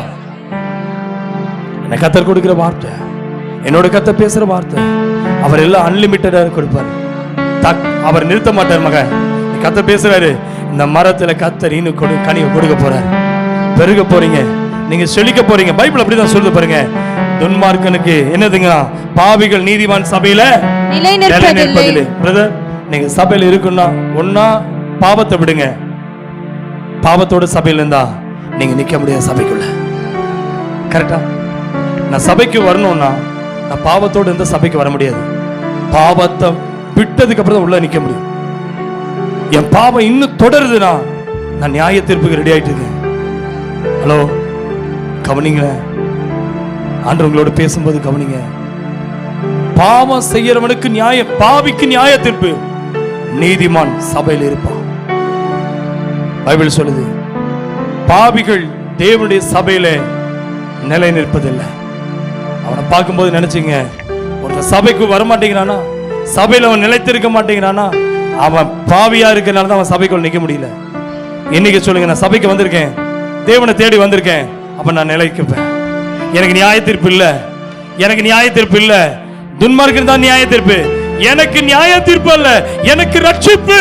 எனக்கு கர்த்தர் கொடுக்கிற வார்த்தை, என்னோட கர்த்தர் பேசுற வார்த்தை, அவர் எல்லாம் அன்லிமிட்டடா கொடுப்பார். அவர் நிறுத்த மாட்டார். மகன், கர்த்தர் பேசுறாரு. இந்த மரத்துல கர்த்தர் இன்னும் கனியை கொடுக்க போறார். பெருக போறீங்க, நீங்க செழிக்க போறீங்க. பைபிள் அப்படிதான் சொல்லுது பாருங்க. துன்மார்க்கனுக்கு என்னதுங்க? பாவிகள் நீதிமான் சபையில நிலை நிற்பதில்லை. பிரதர், நீங்க சபையில இருக்குன்னா ஒன்னா பாவத்தை விடுங்க. பாவத்தோட சபையில இருந்தா நீங்க நிக்க முடியாது சபைக்குள்ள. கரெக்டா? நான் சபைக்கு வரணும்னா நான் பாவத்தோட இருந்த சபைக்கு வர முடியாது. பாவத்தை விட்டதுக்கு அப்புறம் தான் உள்ள நிக்க முடியும். என் பாவம் இன்னும் தொடருதுன்னா நான் நியாய தீர்ப்புக்கு ரெடி ஆயிட்டு இருக்கேன். ஹலோ, கவனிங்களேன். ஆண்டவர் உங்களோட பேசும்போது கவனிங்க. பாவம் செய்யறவனுக்கு நியாய, பாவிக்கு நியாய தீர்ப்பு. நீதிமான் சபையில் இருப்பான். பைபிள் சொல்லுது, பாவிகள் தேவனுடைய சபையில நிலை நிற்பதில்லை. அவனை பார்க்கும்போது நினைச்சீங்க, ஒரு சபைக்கு வரமாட்டேங்கிறானா, சபையில அவன் நிலைத்திருக்க மாட்டேங்கிறானா, அவன் பாவியா இருக்கிறனால தான் அவன் சபைக்குள்ள நிக்க முடியல. இன்னைக்கு சொல்லுங்க, நான் சபைக்கு வந்திருக்கேன், தேவனை தேடி வந்திருக்கேன், அப்ப நான் நிலைக்குப்பேன். எனக்கு நியாய தீர்ப்பு இல்ல, எனக்கு நியாய தீர்ப்பு இல்ல. துன்மார்க்கன் தான் நியாய தீர்ப்பு. எனக்கு நியாய தீர்ப்பு அல்ல, எனக்கு ரட்சிப்பு.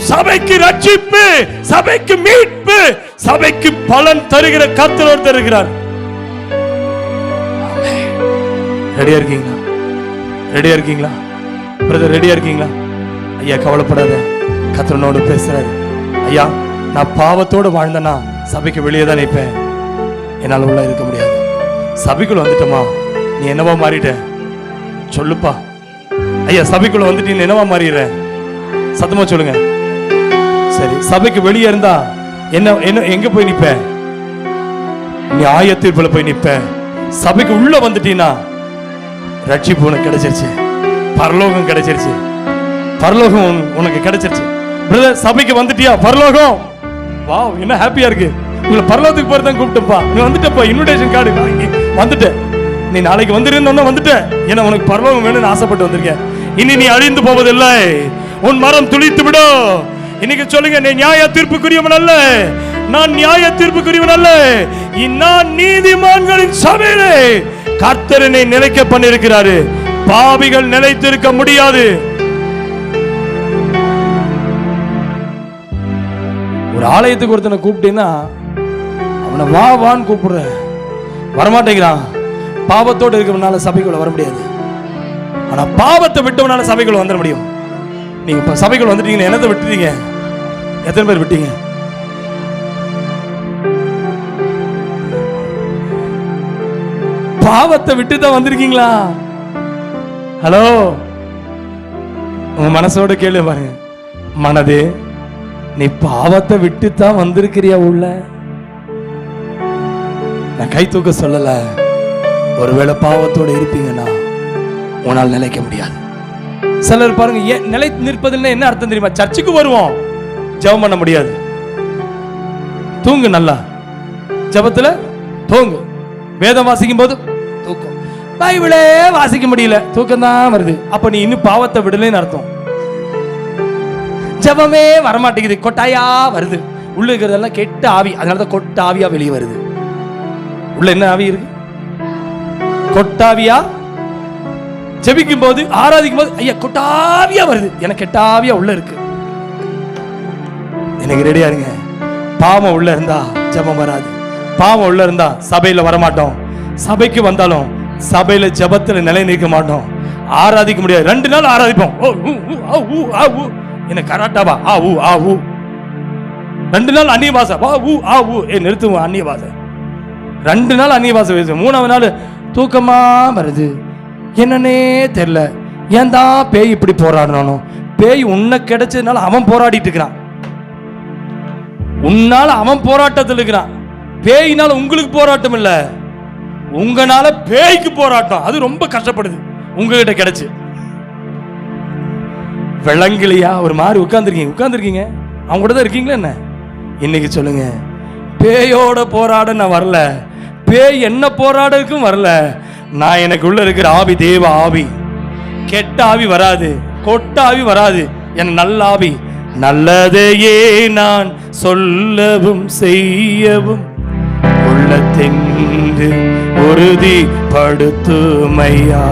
சபைக்கு ரட்சிப்பு, சபைக்கு மீட்பு, சபைக்கு பலன் தருகிற கர்த்தர் ஒருத்தர் இருக்கிறார். ரெடியா இருக்கீங்களா? ரெடியா இருக்கீங்களா பிரதர்? ரெடியா இருக்கீங்களா? ஐயா கவலைப்படாத, கர்த்தரோடு பேசுறாரு. ஐயா, நான் பாவத்தோடு வாழ்ந்தனா சபைக்கு வெளியே தான் நிற்பேன், என்னால் உள்ள இருக்க முடியாது. சபைக்குள்ள வந்துட்டமா, நீ என்னவா மாறிட்ட சொல்லுப்பா. ஐயா, சபைக்குள்ள வந்துட்டு நீ என்னவா மாறிடுற? சத்தமா சொல்லுங்க. சரி, சபைக்கு வெளியே இருந்தா என்ன எங்க போய் நிப்ப? நியாய தீர்ப்புல போய் நிப்ப. சபைக்கு உள்ள வந்துட்டீன்னா ரட்சிப்பு உனக்கு கிடைச்சிருச்சு, பரலோகம் கிடைச்சிருச்சு, பரலோகம் உனக்கு கிடைச்சிருச்சு. பிரதர், சபைக்கு வந்துட்டியா? பரலோகம், வாவ், என்ன ஹாப்பியா இருக்கு. உங்களை பரலோகத்துக்கு போறதா கூப்பிட்டுப்பா. நீ வந்துட்டப்பா, இன்விடேஷன் கார்டு வாங்கி வந்துட்ட. நீ நாளைக்கு வந்துருந்தோன்னா வந்துட்ட. ஏன்னா உனக்கு பரலோகம் வேணும்னு ஆசைப்பட்டு வந்திருக்கேன். இனி நீ அழிந்து போவதில்லை, உன் மரம் துளித்து விடும். இன்னைக்கு சொல்லுங்க, நீ நியாய தீர்ப்புக்குரியவன் அல்ல, நான் நியாய தீர்ப்புக்குரியவன் அல்ல, நான் நீதிமான்களின் சபையிலே கர்த்தர் என்னை நிலைக்க பண்ணிருக்கிறாரு. பாவிகள் நிலைத்திருக்க முடியாது. ஒரு ஆலயத்துக்கு ஒருத்தனை கூப்பிட்டீங்கன்னா அவனை வா வான்னு கூப்பிடுற, வரமாட்டேங்கிறான். பாவத்தோடு இருக்கிறவனால சபைக்குள்ள வர முடியாது. ஆனா பாவத்தை விட்டவனால சபைக்குள்ள வந்துட முடியும். நீங்க இப்ப சபைக்குள்ள வந்துட்டீங்க, என்னத்தை விட்டுட்டீங்க? எத்தனை பேர் விட்டீங்க? பாவத்தை விட்டு தான் வந்திருக்கீங்களா? ஹலோ, உங்க மனசோட கேள்வி பாருங்க. மனதே, நீ பாவத்தை விட்டு தான் வந்திருக்கிறியா உள்ள? நான் கை தூக்க சொல்லல. ஒருவேளை பாவத்தோட இருப்பீங்கன்னா உன்னால் நிலைக்க முடியாது. சிலர் பாருங்க, ஏன் நிலை நிற்பதில்லை என்ன அர்த்தம் தெரியுமா? சர்ச்சுக்கு வருவோம், ஜெபம் பண்ண முடியாது. தூங்கு, நல்லா ஜெபத்துல தூங்கு. வேதம் வாசிக்கும் போது தூக்கம், பைபிளே வாசிக்க முடியல, தூக்கம் தான் வருது. அப்ப நீ இன்னும் பாவத்தை விடலைன்னு அர்த்தம். ஜெபமே வரமாட்டேங்குது, கொட்டாயா வருது. உள்ள இருக்கிறதெல்லாம் கெட்ட ஆவி, அதனாலதான் கொட்ட ஆவியா வெளியே வருது. உள்ள என்ன ஆவி இருக்கு? கொட்டாவியா. ஜெபிக்கும் போது, ஆராதிக்கும் போது, ஐயா கொட்டாவியா வருது, எனக்கு கெட்டாவியா உள்ள இருக்கு. எனக்கு ரெடியா இருங்க. பாவம் உள்ள இருந்தா ஜெபம் வராது. பாவம் உள்ள இருந்தா சபையில வரமாட்டோம். சபைக்கு வந்தாலும் சபையில ஜெபத்துல நிலை நிற்க மாட்டோம். ஆராதிக்க முடியாது. 2 நாள் ஆராதிப்போம். என்ன கராட்டாவா? 2 நாள் அந்நிய பாஷை, நிறுத்துவோம் அந்நிய பாஷை. 2 நாள் அந்நிய பாஷை பேசுவோம். 3ஆவது நாள் தூக்கமா வருது, என்னன்னே தெரியல. ஏன் தான் பேய் இப்படி போராடணும்? பேய் உன்னை கிடைச்சதுனால அவன் போராடிட்டு இருக்கிறான். உன்னால அவன் போராட்டத்தில் இருக்கிறான். பேயினால உங்களுக்கு போராட்டம் இல்ல, உங்களால பேய்க்கு போராட்டம். அது ரொம்ப கஷ்டப்படுது உங்ககிட்ட கிடைச்சு. விளங்கலையா? ஒரு மாதிரி உட்கார்ந்துருக்கீங்க, அவங்க கூட தான் இருக்கீங்களா என்ன? இன்னைக்கு சொல்லுங்க, பேயோட போராட நான் வரல, பேய் என்ன போராடக்கும் வரல. நான் எனக்கு உள்ள இருக்கிற ஆவி தேவ ஆவி. கெட்ட ஆவி வராது, கொட்ட ஆவி வராது, என் நல்ல ஆவி. நல்லதையே நான் சொல்லவும் செய்யவும் உள்ளத்தென்று உறுதிப்படுத்துமையா.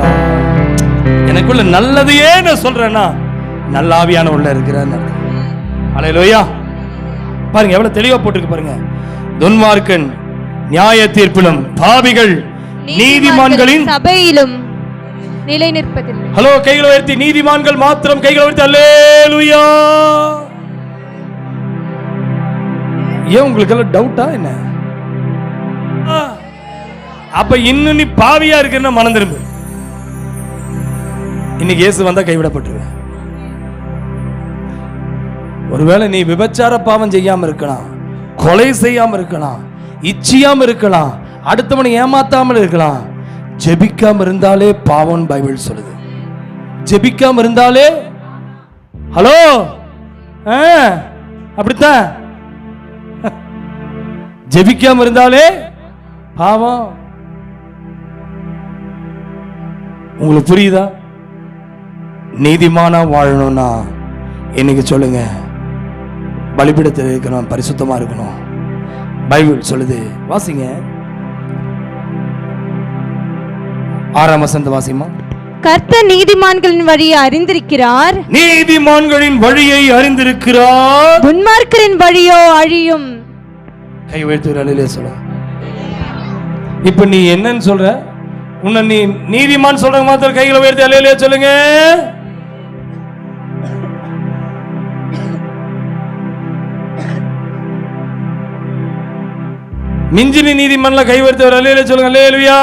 எனக்குள்ள நல்லதையே நான் சொல்றேன்னா நல்ல ஆவியான உள்ள இருக்கிறான். அல்லேலூயா. பாருங்க எவ்வளவு தெளிவா போட்டுருக்கு பாருங்க. துன்மார்க்கன் நியாய தீர்ப்பிலும், பாவிகள் நீதிமான்களின் சபையிலும் நிலை நிற்பதில்லை. ஹலோ, கைகளை உயர்த்தி, நீதிமான்கள் மாத்திரம் கைகளை உயர்த்தி அல்லேலூயா. ஏன் உங்களுக்கு எல்லாம் டவுட்டா என்ன? அப்ப இன்னும் நீ பாவியா இருக்குன்னா மனம் திரும்பு. இன்னைக்கு இயேசு வந்தா கைவிடப்பட்டுருவேன். ஒருவேளை நீ விபச்சார பாவம் செய்யாம இருக்கலாம், கொலை செய்யாம இருக்கலாம், இச்சியாம இருக்கலாம், அடுத்தவனை ஏமாத்தாமல் இருக்கலாம். ஜெபிக்காம இருந்தாலே பாவம் பைபிள் சொல்லுது. ஜெபிக்காம இருந்தாலே, ஹலோ அப்படித்தான், ஜெபிக்காம இருந்தாலே பாவம். உங்களுக்கு புரியுதா? நீதிமானா வாழணும்னா இன்னைக்கு சொல்லுங்க, பலிபீடத்தில் இருக்கணும், பரிசுத்தமா இருக்கணும். பைபிள் சொல்லுது, வாசிங்க. 6ஆம் வசனம் வாசிமா. கர்த்தர் நீதிமான்களின் வழியை அறிந்திருக்கிறார், நீதிமான்களின் வழியை அறிந்திருக்கிறார், துன்மார்க்கரின் வழியோ அழியும். கை உயர்த்தி சொல்ல. இப்ப நீ என்னன்னு சொல்ற? உன்னை நீ நீதிமான் சொல்ற மாத்திரம் கைகளை உயர்த்தி அல்லேலூயா சொல்லுங்க. மிஞ்சினி நீதிமான்ல கை உயர்த்தி அல்லேலூயா சொல்லுங்க. அல்லேலூயா.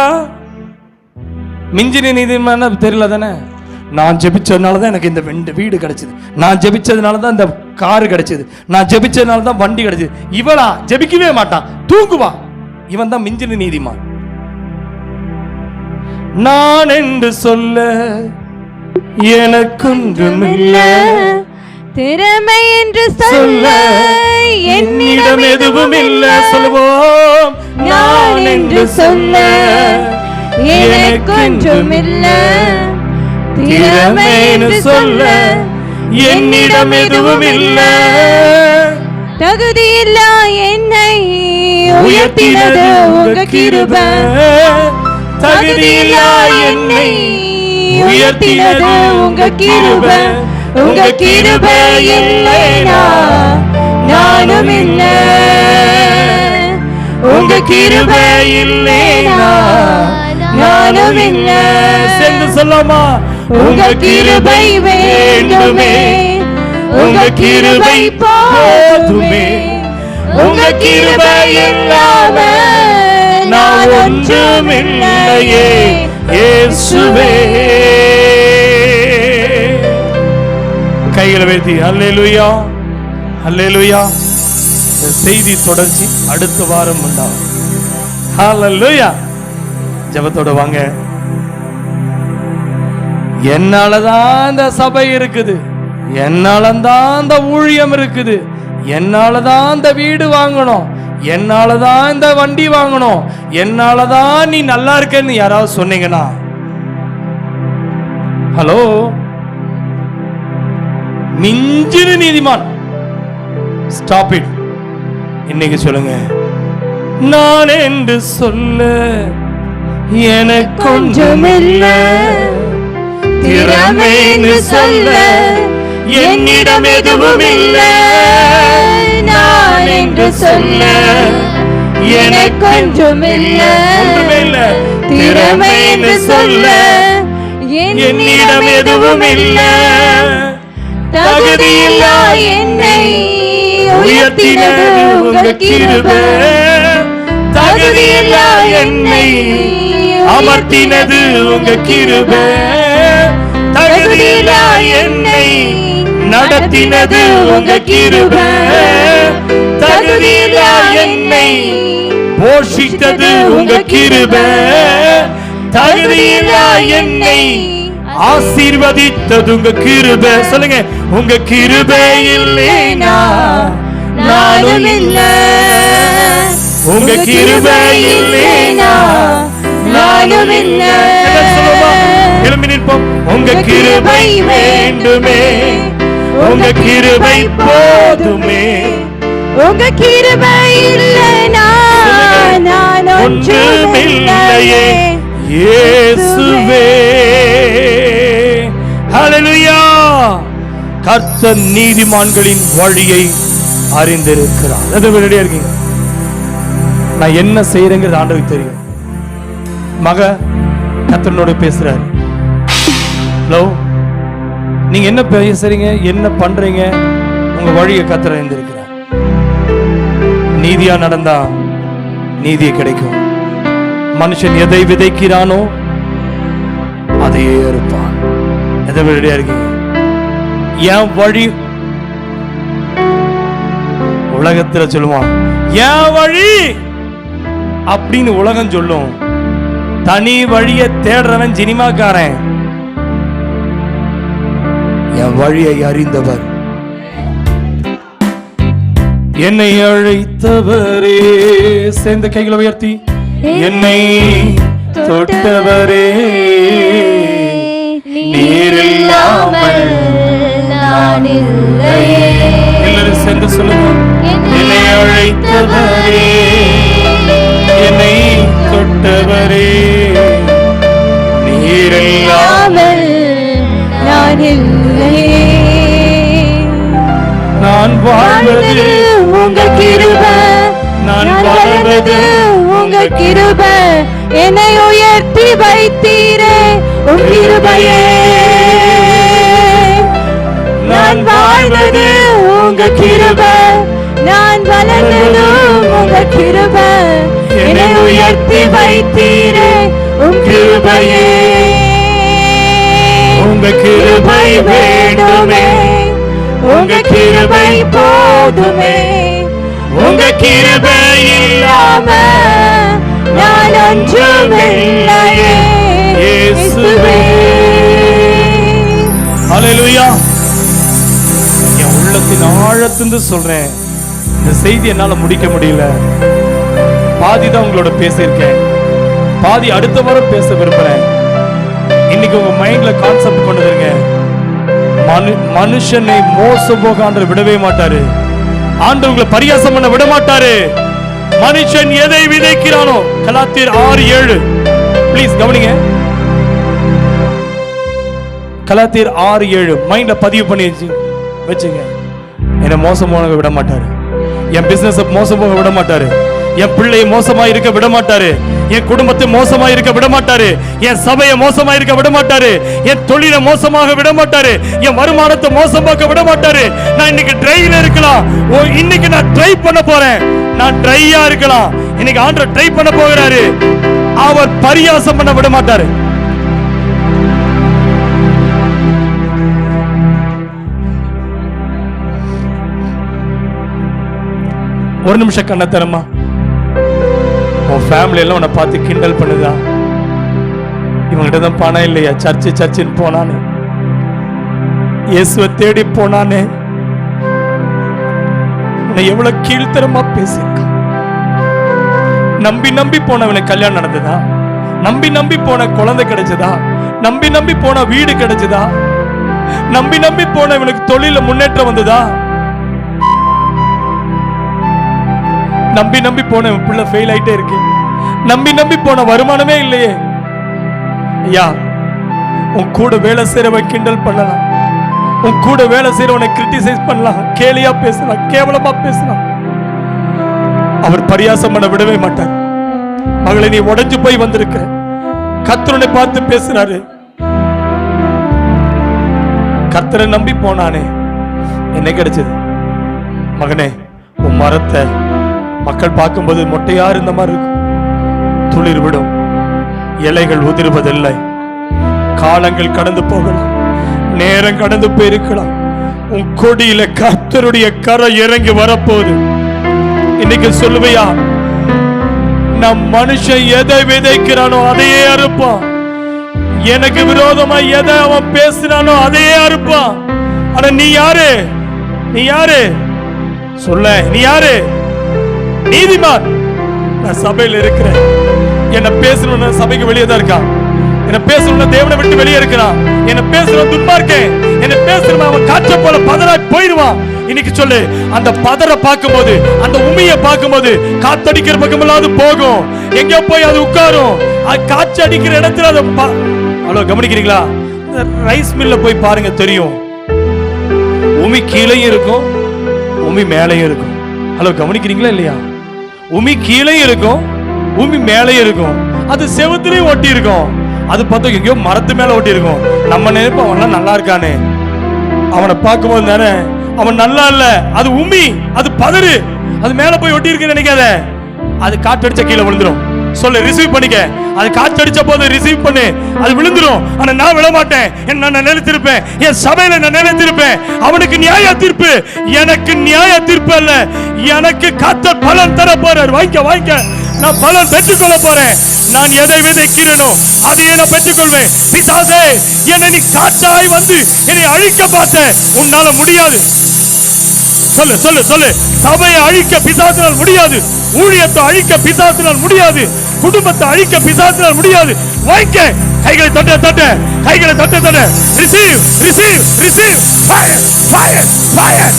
மிஞ்சினி நீதிமான தெரியல தானே? நான் ஜெபிச்சதுனால தான் எனக்கு இந்த வீடு கிடைச்சது, நான் ஜெபிச்சதுனால தான் இந்த காரு கிடைச்சது, நான் ஜெபிச்சதுனால தான் வண்டி கிடைச்சது. இவளா ஜெபிக்கவே மாட்டான், தூங்குவா. இவன் தான் மிஞ்சின நீதிமான். நான் என்று சொல்ல எனக்கொன்றுமில்லை, திறமை என்று சொல்ல என்னிடம் எதுவும் இல்லை. சொல்லுவோம், நான் என்று சொல்ல எனக்கொன்றுமில்லை, திறமை என்று சொல்ல என்னிடம் எதுவும் இல்லை. தகுதியில்லா என்னை உயர்த்தினது உங்க கிருபை, தகுதியில்லா என்னை உயர்த்தினது உங்க கிருபை, உங்க கிருபை இல்லைனா நானும் இல்லை, உங்க கிருபை இல்லைனா நானும் இல்லை. சேர்ந்து சொல்லாமா? உங்க கிருபை வேண்டுமே, உங்க கிருபை போதுமே, உங்க கிருபை இல்லாம நான் ஒன்றுமில்லையே இயேசுவே. கைகளை வைத்தி அல்லேலூயா அல்லேலூயா. இந்த செய்தி தொடர்ச்சி அடுத்த வாரம் உண்டாகும். அல்லேலூயா. ஜெபத்தோட வாங்க. என்னாலதான் இந்த சபை இருக்குது, என்னாலதான் இந்த ஊழியம் இருக்குது, என்னாலதான் இந்த வீடு வாங்கணும், என்னாலதான் இந்த வண்டி வாங்கணும், என்னாலதான் நீ நல்லா இருக்கன்னு யாராவது சொன்னீங்கன்னா, ஹலோ, மிஞ்சின நீதிமான், ஸ்டாப் இட். இன்னைக்கு சொல்லுங்க, நான் என்று சொல்ல எனக்கு கொஞ்சமில்ல, திறமைன்னு சொல்ல என்னிடம் எதுவும் இல்லை. நான் என்று சொல்ல எனக்கு கொஞ்சமில்ல, திறமைன்னு சொல்ல என்னிடம் எதுவும் இல்லை. தகுதியில்லா என்னை உயர்த்தினது உங்க கிருபை, தகுதியில்லா என்னை அமர்த்தினது உங்க கிருபை, தகுதியில்லா என்னை நடத்தினது உங்க கிருபை, தகுதியில்லா என்னை போஷித்தது உங்க கிருபை, தகுதியில்லா என்னை ஆசீர்வதித்தது உங்க கிருபை. சொல்லுங்க, உங்க கிருபை இல்லைனா நானும் இல்லை, உங்க கிருபை இல்லைனா நானும் இல்லை. எழும்பி நிற்போம். உங்க கிருபை வேண்டுமே, உங்க கிருபை போதுமே, உங்க கிருபை இல்லைனா நான் ஒன்றுமில்லையே இயேசுவே. ஹல்லேலூயா. கர்த்தர் நீதிமான்களின் வழியை அறிந்திருக்கிறார். அது ரெடியா இருக்கீங்க? நான் என்ன செய்யறேங்கிறது ஆண்டவருக்கு தெரியும். மக கர்த்தரோட பேசுறாரு. ஹலோ, நீங்க என்ன பேசுறீங்க, என்ன பண்றீங்க, உங்க வழியை கர்த்தர் அறிந்திருக்கிறார். நீதியா நடந்தா நீதியே கிடைக்கும். மனுஷன் எதை விதைக்கிறானோ அதையே இருப்பான். எதை ரெடியா இருக்கீங்க? என் வழி, உலகத்துல சொல்லுவான் என் வழி அப்படின்னு உலகம் சொல்லும். தனி வழியை தேடுறவன் சினிமாக்காரன். என் வழியை அறிந்தவர், என்னை அழைத்தவரே, சேர்ந்த கைகளை உயர்த்தி, என்னை தொட்டவரே, நீரில்லாமல் நான் இல்லையே. எல்லாரும் சேர்ந்து சொல்லுங்க, என்னை அழைத்தவரே, என்னை தொட்டவரே, நீரில்லாமல் நான் இல்லையே. நான் வாழ்வது உங்க கிருபை, நான் வாழ்வது உங்க கிருபை, என்னை உயர்த்தி வைத்தீரே உங்க கிருபையே. நான் வாழ்வது உங்க கிருபை, நான் வளர்ந்ததும் உங்க கிருபை, என்னை உயர்த்தி வைத்தீரே உங்க கிருபையே. உங்க கிருபை வேண்டுமே, உங்க கிருபை போதுமே, உங்க கிருபை இல்லாம நான் ஒன்றுமில்லையே இயேசுவே. ஹல்லேலூயா. என் உள்ளத்தின் ஆழத்திலிருந்து சொல்றேன், இந்த செய்தி என்னால முடிக்க முடியல. பாதி தான் உங்களோட பேசியிருக்கேன், பாதி அடுத்த வாரம் பேச விரும்புறேன். இன்னைக்கு உங்க மைண்ட்ல கான்செப்ட் கொண்டு வருங்க. மனுஷனை மோசம் போக ஆண்டவர் விடவே மாட்டாரு. ஆண்டவர் உங்களை பரியாசம் பண்ண விட மாட்டாரு. மனுஷன் எதை விதைக்கிறானோ, கலாத்தியர் 6:7 ப்ளீஸ் கவனிங்க. கலாத்தியர் 6:7 மைண்ட்ல பதிவு பண்ணி வச்சுங்க. என்னை மோசம் போக விட மாட்டாரு, என் பிசினஸ் மோசம் போக விட மாட்டாரு, என் பிள்ளையை மோசமா இருக்க விட மாட்டாரு, என் குடும்பத்தை மோசமா இருக்க விட மாட்டாரு, என் சபையை மோசமா இருக்க விட மாட்டாரு, என் தொழிலை மோசமாக விட மாட்டாரு, என் வருமானத்தை மோசமாக்க விட மாட்டாரு. நான் இன்னைக்கு ட்ரைல இருக்கலாம், இன்னைக்கு நான் ட்ரை பண்ண போறேன், நான் ட்ரையா இருக்கலாம். இன்னைக்கு ஆண்டவர் ட்ரை பண்ண போகிறாரு, அவர் பரியாசம் பண்ண விட மாட்டாரு. ஒரு நிமிஷம் கண்ண தரமா. உன் ஃபேமிலி எல்லாம் உன்னை பார்த்து கிண்டல் பண்ணுதா? இவங்கிட்ட தான் பணம் இல்லையா, சர்ச்சுன்னு போனானே, இயேசுவை தேடி போனானே, உன்னை எவ்வளவு கீழ்த்தரமா பேசியிருக்கான். நம்பி போனவனை கல்யாணம் நடந்ததா? நம்பி போன குழந்தை கிடைச்சதா? நம்பி போன வீடு கிடைச்சதா? நம்பி போன இவனுக்கு தொழில முன்னேற்றம் வந்ததா? நம்பி போன இவன் பிள்ளை ஃபெயில் ஆயிட்டே இருக்கு. நம்பி போன வருமானமே இல்லையே. ஐயா, உன் கூட வேலை செய்யறவன் கிண்டல் பண்ணலாம், உன் கூட வேலை செய்யறவனை கிரிட்டிசைஸ் பண்ணலாம், கேலியா பேசலாம், கேவலமா பேசலாம். அவர் பரியாசம் பண்ண விடவே மாட்டார். மகளை, நீ உடைஞ்சு போய் வந்திருக்க, கர்த்தரை பார்த்து பேசுறாரு. கர்த்தரை நம்பி போனானே, என்ன கிடைச்சது? மகனே, உன் மரத்தை மக்கள் பார்க்கும்போது மொட்டையா இருந்த மாதிரி இருக்கும், துளிர் விடும், இலைகள் உதிர்வதில்லை. காலங்கள் கடந்து போகலாம், நேரம் கடந்து போயிருக்கலாம், உன் கொடியில கர்த்தருடைய கரை இறங்கி வரப்போகுது. இன்னைக்கு சொல்லுவையா, நம் மனுஷன் எதை விதைக்கிறானோ அதையே அறுப்பான். எனக்கு விரோதமா எதை அவன் பேசினானோ அதையே அறுப்பான். ஆனா நீ யாரு? நீ யாரு? சொல்ல, நீ யாரு? நீதிமான். நான் சபையில் இருக்கிறேன், என்ன பேசணும் சபைக்கு வெளியே தான் இருக்கான், என்ன பேசணும் தேவனை விட்டு வெளியே இருக்கிறான், என்ன பேசணும் துன்மார்க்கேன், என்ன பேசணும் அவன் காற்ற போல பதறாய் போயிடுவான். இன்னைக்கு சொல்லு, அந்த பதற பார்க்கும்போது, அந்த உமியை பார்க்கும்போது காத்தடிக்கிற பக்கமெல்லாம் அது போகும், எங்க போய் அது உட்காரும். அது காற்று அடிக்கிற இடத்துல அது அவ்வளோ கவனிக்கிறீங்களா? ரைஸ் மில்ல போய் பாருங்க, தெரியும். உமி கீழையும் இருக்கும், உமி மேலையும் இருக்கும். ஹலோ, கவனிக்கிறீங்களா இல்லையா? உமி கீழையும் இருக்கும், உமி மேலையும் இருக்கும். அது செவத்துலயும் ஒட்டி இருக்கும், அது பார்த்தா எங்கேயோ மரத்து மேல ஒட்டி இருக்கும். நம்ம நினைப்போம் அவன் நல்லா இருக்கானே, அவனை பார்க்கும்போது தானே அவன் நல்லா இல்ல, அது உமி, அது பதறு, அது மேல போய் ஒட்டி இருக்குன்னு நினைக்காத. அது காற்றடிச்ச கீழே விழுந்துரும். சொல்லு, ரிசீவ் பண்ணிக்க. அது காற்றடிச்ச போது ரிசீவ் பண்ணு, அது விழுந்துரும். ஆனா நான் விழ மாட்டேன், நான் நிலைத்திருப்பேன், என் சபையில நான் நிலைத்திருப்பேன். அவனுக்கு நியாய தீர்ப்பு, எனக்கு நியாய தீர்ப்பு அல்ல, எனக்கு கர்த்தர் பலன் தர போறார். வாங்கிக்க, நான் பலன் பெற்றுக்கொள்ள போறேன். நான் எதை விதைக்கிறேனோ அதையே நான் பெற்றுக்கொள்வேன். பிசாசே, என்னை நீ காற்றாய் வந்து என்னை அழிக்க பார்த்த, உன்னால முடியாது. சொல்லு சொல்லு சொல்லு, சபையை அழிக்க பிசாசினால் முடியாது, ஊழியத்தை அழிக்க பிசாசினால் முடியாது, குடும்பத்தை அழிக்க பிசாசினால் முடியாது. வாங்கிக்க, கைகளை தட்ட தட்ட, கைகளை தட்ட தட்ட. Receive receive receive, fire fire fire.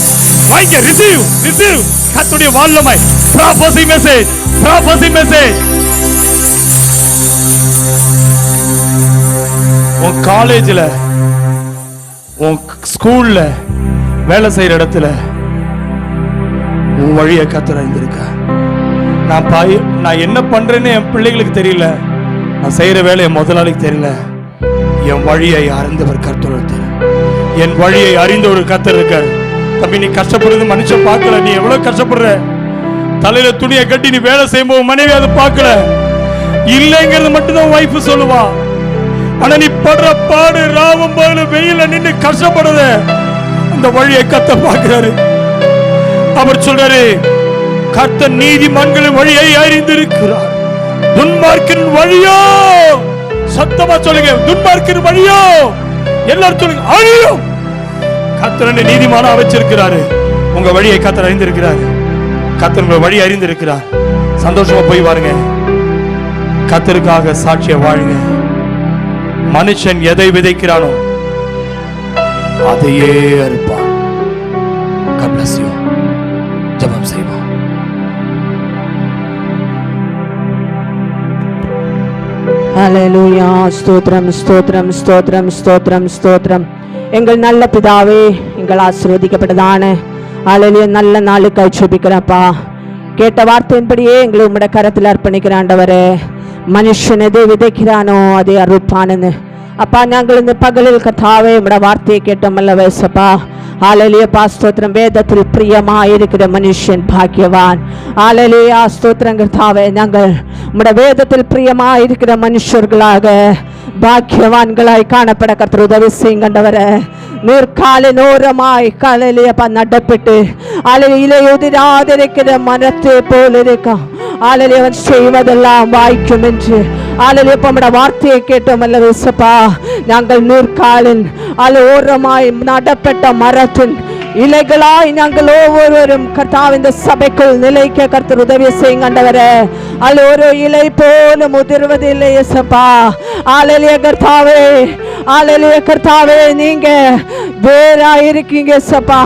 வாங்கிக்க, ரிசீவ் ரிசீவ். கர்த்தருடைய வல்லமை, ப்ராபசி மெசேஜ், ப்ராபசி மெசேஜ். உன் காலேஜ்ல, உன் ஸ்கூல்ல, வேலை செய்யற இடத்துல உன் வழியை கர்த்தர் அறிந்திருக்க. நான் என்ன பண்றேன்னு என் பிள்ளைகளுக்கு தெரியல, நான் செய்யற வேலை என் முதலாளிக்கு தெரியல. என் வழியை அறிந்தவர் கர்த்தர் ஒருத்தர், என் வழியை அறிந்த ஒரு கர்த்தர் இருக்கார். தம்பி, நீ கஷ்டப்படுறது மனுஷன் பார்க்கல, நீ எவ்வளவு கஷ்டப்படுற. தலையில துணியை கட்டி நீ வேலை செய்யும்போது மனைவி அதை பார்க்கல, இல்லைங்கிறது மட்டும்தான் வைஃப் சொல்லுவா. ஆனா நீ படுற பாடு, ராவும் போல வெயில நின்று கஷ்டப்படுறது, அந்த வழியை கர்த்தர் பார்க்கிறாரு. அவர் சொல்றாரு, கர்த்தர் நீதிமான்களின் வழியை அறிந்திருக்கிறார். துன்மார்க்கின் வழியோ, சத்தமா சொல்லுங்க, துன்மார்க்கின் வழியோ, எல்லாரும் சொல்லுங்க, அழியும். கர்த்தர் நீதிமானா வச்சிருக்கிறாரு. உங்க வழியை கர்த்தர் அறிந்திருக்கிறார். கர்த்தர் உங்க வழி அறிந்திருக்கிறார். சந்தோஷமா போய் வாருங்க, கர்த்தருக்காக சாட்சிய வாழுங்க. மனுஷன் எதை விதைக்கிறானோ அதையே அறுப்பான். God bless you. ஜெபம் செய்வோம். ஹல்லேலூயா. ஸ்தோத்திரம் ஸ்தோத்திரம் ஸ்தோத்திரம் ஸ்தோத்திரம் ஸ்தோத்திரம். எங்கள் நல்ல பிதாவே, எங்கள் ஆசீர்வதிக்கப்பட்டதான ஹல்லேலூயா நல்ல நாளுக்காய் ஜெபிக்கிறப்பா. கேட்ட வார்த்தையின்படியே எங்களை உம்முடைய கரத்தில் அர்ப்பணிக்கிற ஆண்டவரே, மனுஷன் எதை விதைக்கிறானோ அதே அறுப்பான்னு அப்பா, நாங்கள் இந்த பகலில் கர்த்தாவே உம்முடைய வார்த்தையை கேட்டோமல்ல வேசப்பா. ஹல்லேலூயா ஸ்தோத்திரம். வேதத்தில் பிரியமாயிருக்கிற மனுஷன் பாக்கியவான். ஹல்லேலூயா ஸ்தோத்திரம் கர்த்தாவே, நாங்கள் உம்முடைய வேதத்தில் பிரியமாயிருக்கிற மனுஷர்களாக பாக்கியவான்களாய் காணப்பட கர்த்தர் உதவி செய்யுங்கண்டவரே. நீர்காலினோரமாய் காலையிலேயப்பா நடப்பட்டு அலையிலே உதிராதிருக்கிற மரத்தை போல் இருக்கும். ஆலலே அவன் செய்வதெல்லாம் வாய்க்கும் என்று ஆலலே உம்முடைய வார்த்தையை கேட்டோம் அல்ல இயேசுப்பா. நாங்கள் நூற்காலின் ஓரமாய் நடப்பட்ட மரத்தின் இலைகளாய் நாங்கள் ஒவ்வொருவரும் கர்த்தாவே இந்த சபைக்குள் நிலைக்க கர்த்தர் உதவி செய்யுங்க ஆண்டவரே. அல்ல ஒரு இலை போல முதிர்வதில்லை இயேசுப்பா. ஆலலே கர்த்தாவே, ஆலலே கர்த்தாவே, நீங்க வேறா இருக்கீங்க இயேசுப்பா.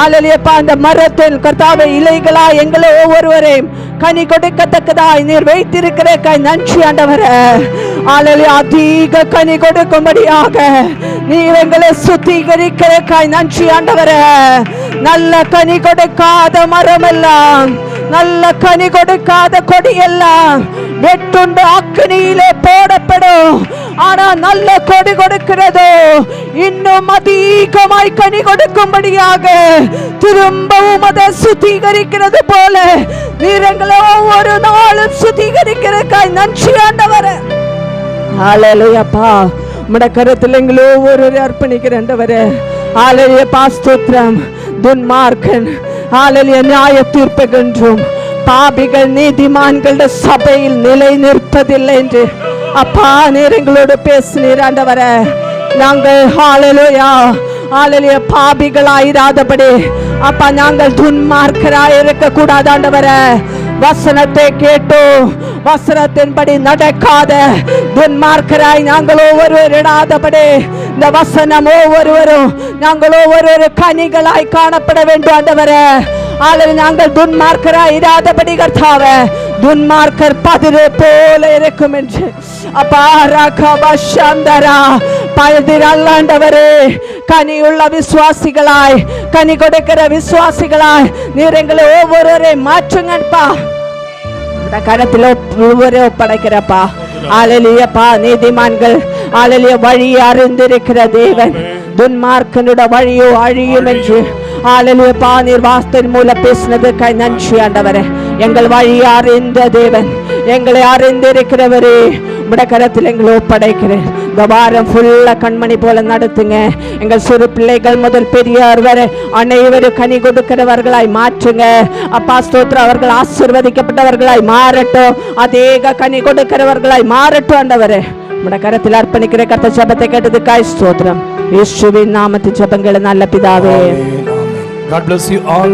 ஆலலேப்பா அந்த மரத்தின் கர்த்தாவே இலைகளா எங்களை ஒவ்வொருவரையும் கனி கொடுக்கத்தக்கதாய் நீர் வைத்திருக்கிற நன்றி ஆண்டவரே. ஆலலே அதிக கனி கொடுக்கும்படியாக நீர் எங்களை சுத்திகரிக்கிற நன்றி ஆண்டவரே. நல்ல கனி கொடுக்காத மரம் எல்லாம், நல்ல கனி கொடுக்காத கொடி எல்லாம் வெட்டுண்டு அக்கினியிலே போடப்படும். ஆனா நல்ல கொடி கொடுக்கிறதோ இன்னும் அதிகமாய் கனி கொடுக்கும்படியாக திரும்பவும் அதை சுத்திகரிக்கிறது போல நீர் எங்களை ஒவ்வொரு நாளும் சுத்திகரிக்கிற நன்றி ஆண்டவரே. ஹல்லேலூயாப்பா. உம்முடைய கரத்தில் எங்களை ஒவ்வொருவரையும் அர்ப்பணிக்கிறேன் ஆண்டவரே. ஹல்லேலூயா. ஸ்தோத்திரம். துன்மார்க்கன் ஹல்லேலூயா நியாய தீர்ப்புகின்றோம். பாபிகள் நீதிமான்களுடைய சபையில் நிலை நிற்பதில்லை என்று அப்பா நீர் எங்களோடு பேசினீர் ஆண்டவரே. நாங்கள் ஹல்லேலூயா ஹல்லேலூயா பாபிகளாயிராதபடி அப்பா நாங்கள் துன்மார்க்கராய் இருக்க கூடாது ஆண்டவரே. வசனத்தை கேட்டோ வசனத்தின்படி நடக்காத துன்மார்க்கராய் நாங்கள் ஒவ்வொருவரிடாதபடி இந்த வசனம் ஒவ்வொருவரும் நாங்கள் ஒவ்வொரு கனிகளாய் காணப்பட வேண்டும் ஆண்டவரே. ஆளு நாங்கள் துன்மார்க்கராய் இராதபடி கர்த்தாவே, துன்மார்க்கர் பதிரு போல இருக்கும் என்று அப்பா ரகபஷந்தரா பயதிரல்லாண்டவரே. கனியுள்ள விசுவாசிகளாய், கனி கொடுக்கிற விசுவாசிகளாய் நீர் எங்களை ஒவ்வொருவரை மாற்றுங்கப்பா. கரத்தில் ஒவ்வொரு ஒப்படைக்கிறப்பா. ஆலலியப்பா நீதிமான்கள் ஆலலிய வழி அறிந்திருக்கிற தேவன், துன்மார்க்கனுடைய வழியோ அழியும் என்று ஆலலியப்பா நீர் வாஸ்தின் மூலம் பேசினதுக்கு நன்றி ஆண்டவரே. எங்கள் வழி அறிந்த தேவன், எங்களை அறிந்திருக்கிறவரே, உம்முடைய கரத்தில் எங்களை ஒப்படைக்கிறேன். இந்த வாரம் ஃபுல்லா கண்மணி போல நடத்துங்க. எங்கள் சிறு பிள்ளைகள் முதல் பெரியார் வரை அனைவரும் கனி கொடுக்கிறவர்களாய் மாற்றுங்க அப்பா. ஸ்தோத்திரம். அவர்கள் ஆசீர்வதிக்கப்பட்டவர்களாய் மாறட்டும், அதேக கனி கொடுக்கிறவர்களாய் மாறட்டும் ஆண்டவரே. உம்முடைய கரத்தில் அர்ப்பணிக்கிற கர்த்தர் ஜெபத்தை கேட்டதுக்காய் ஸ்தோத்திரம். இயேசுவின் நாமத்தில் ஜெபங்கள் நல்ல பிதாவே. God bless you all.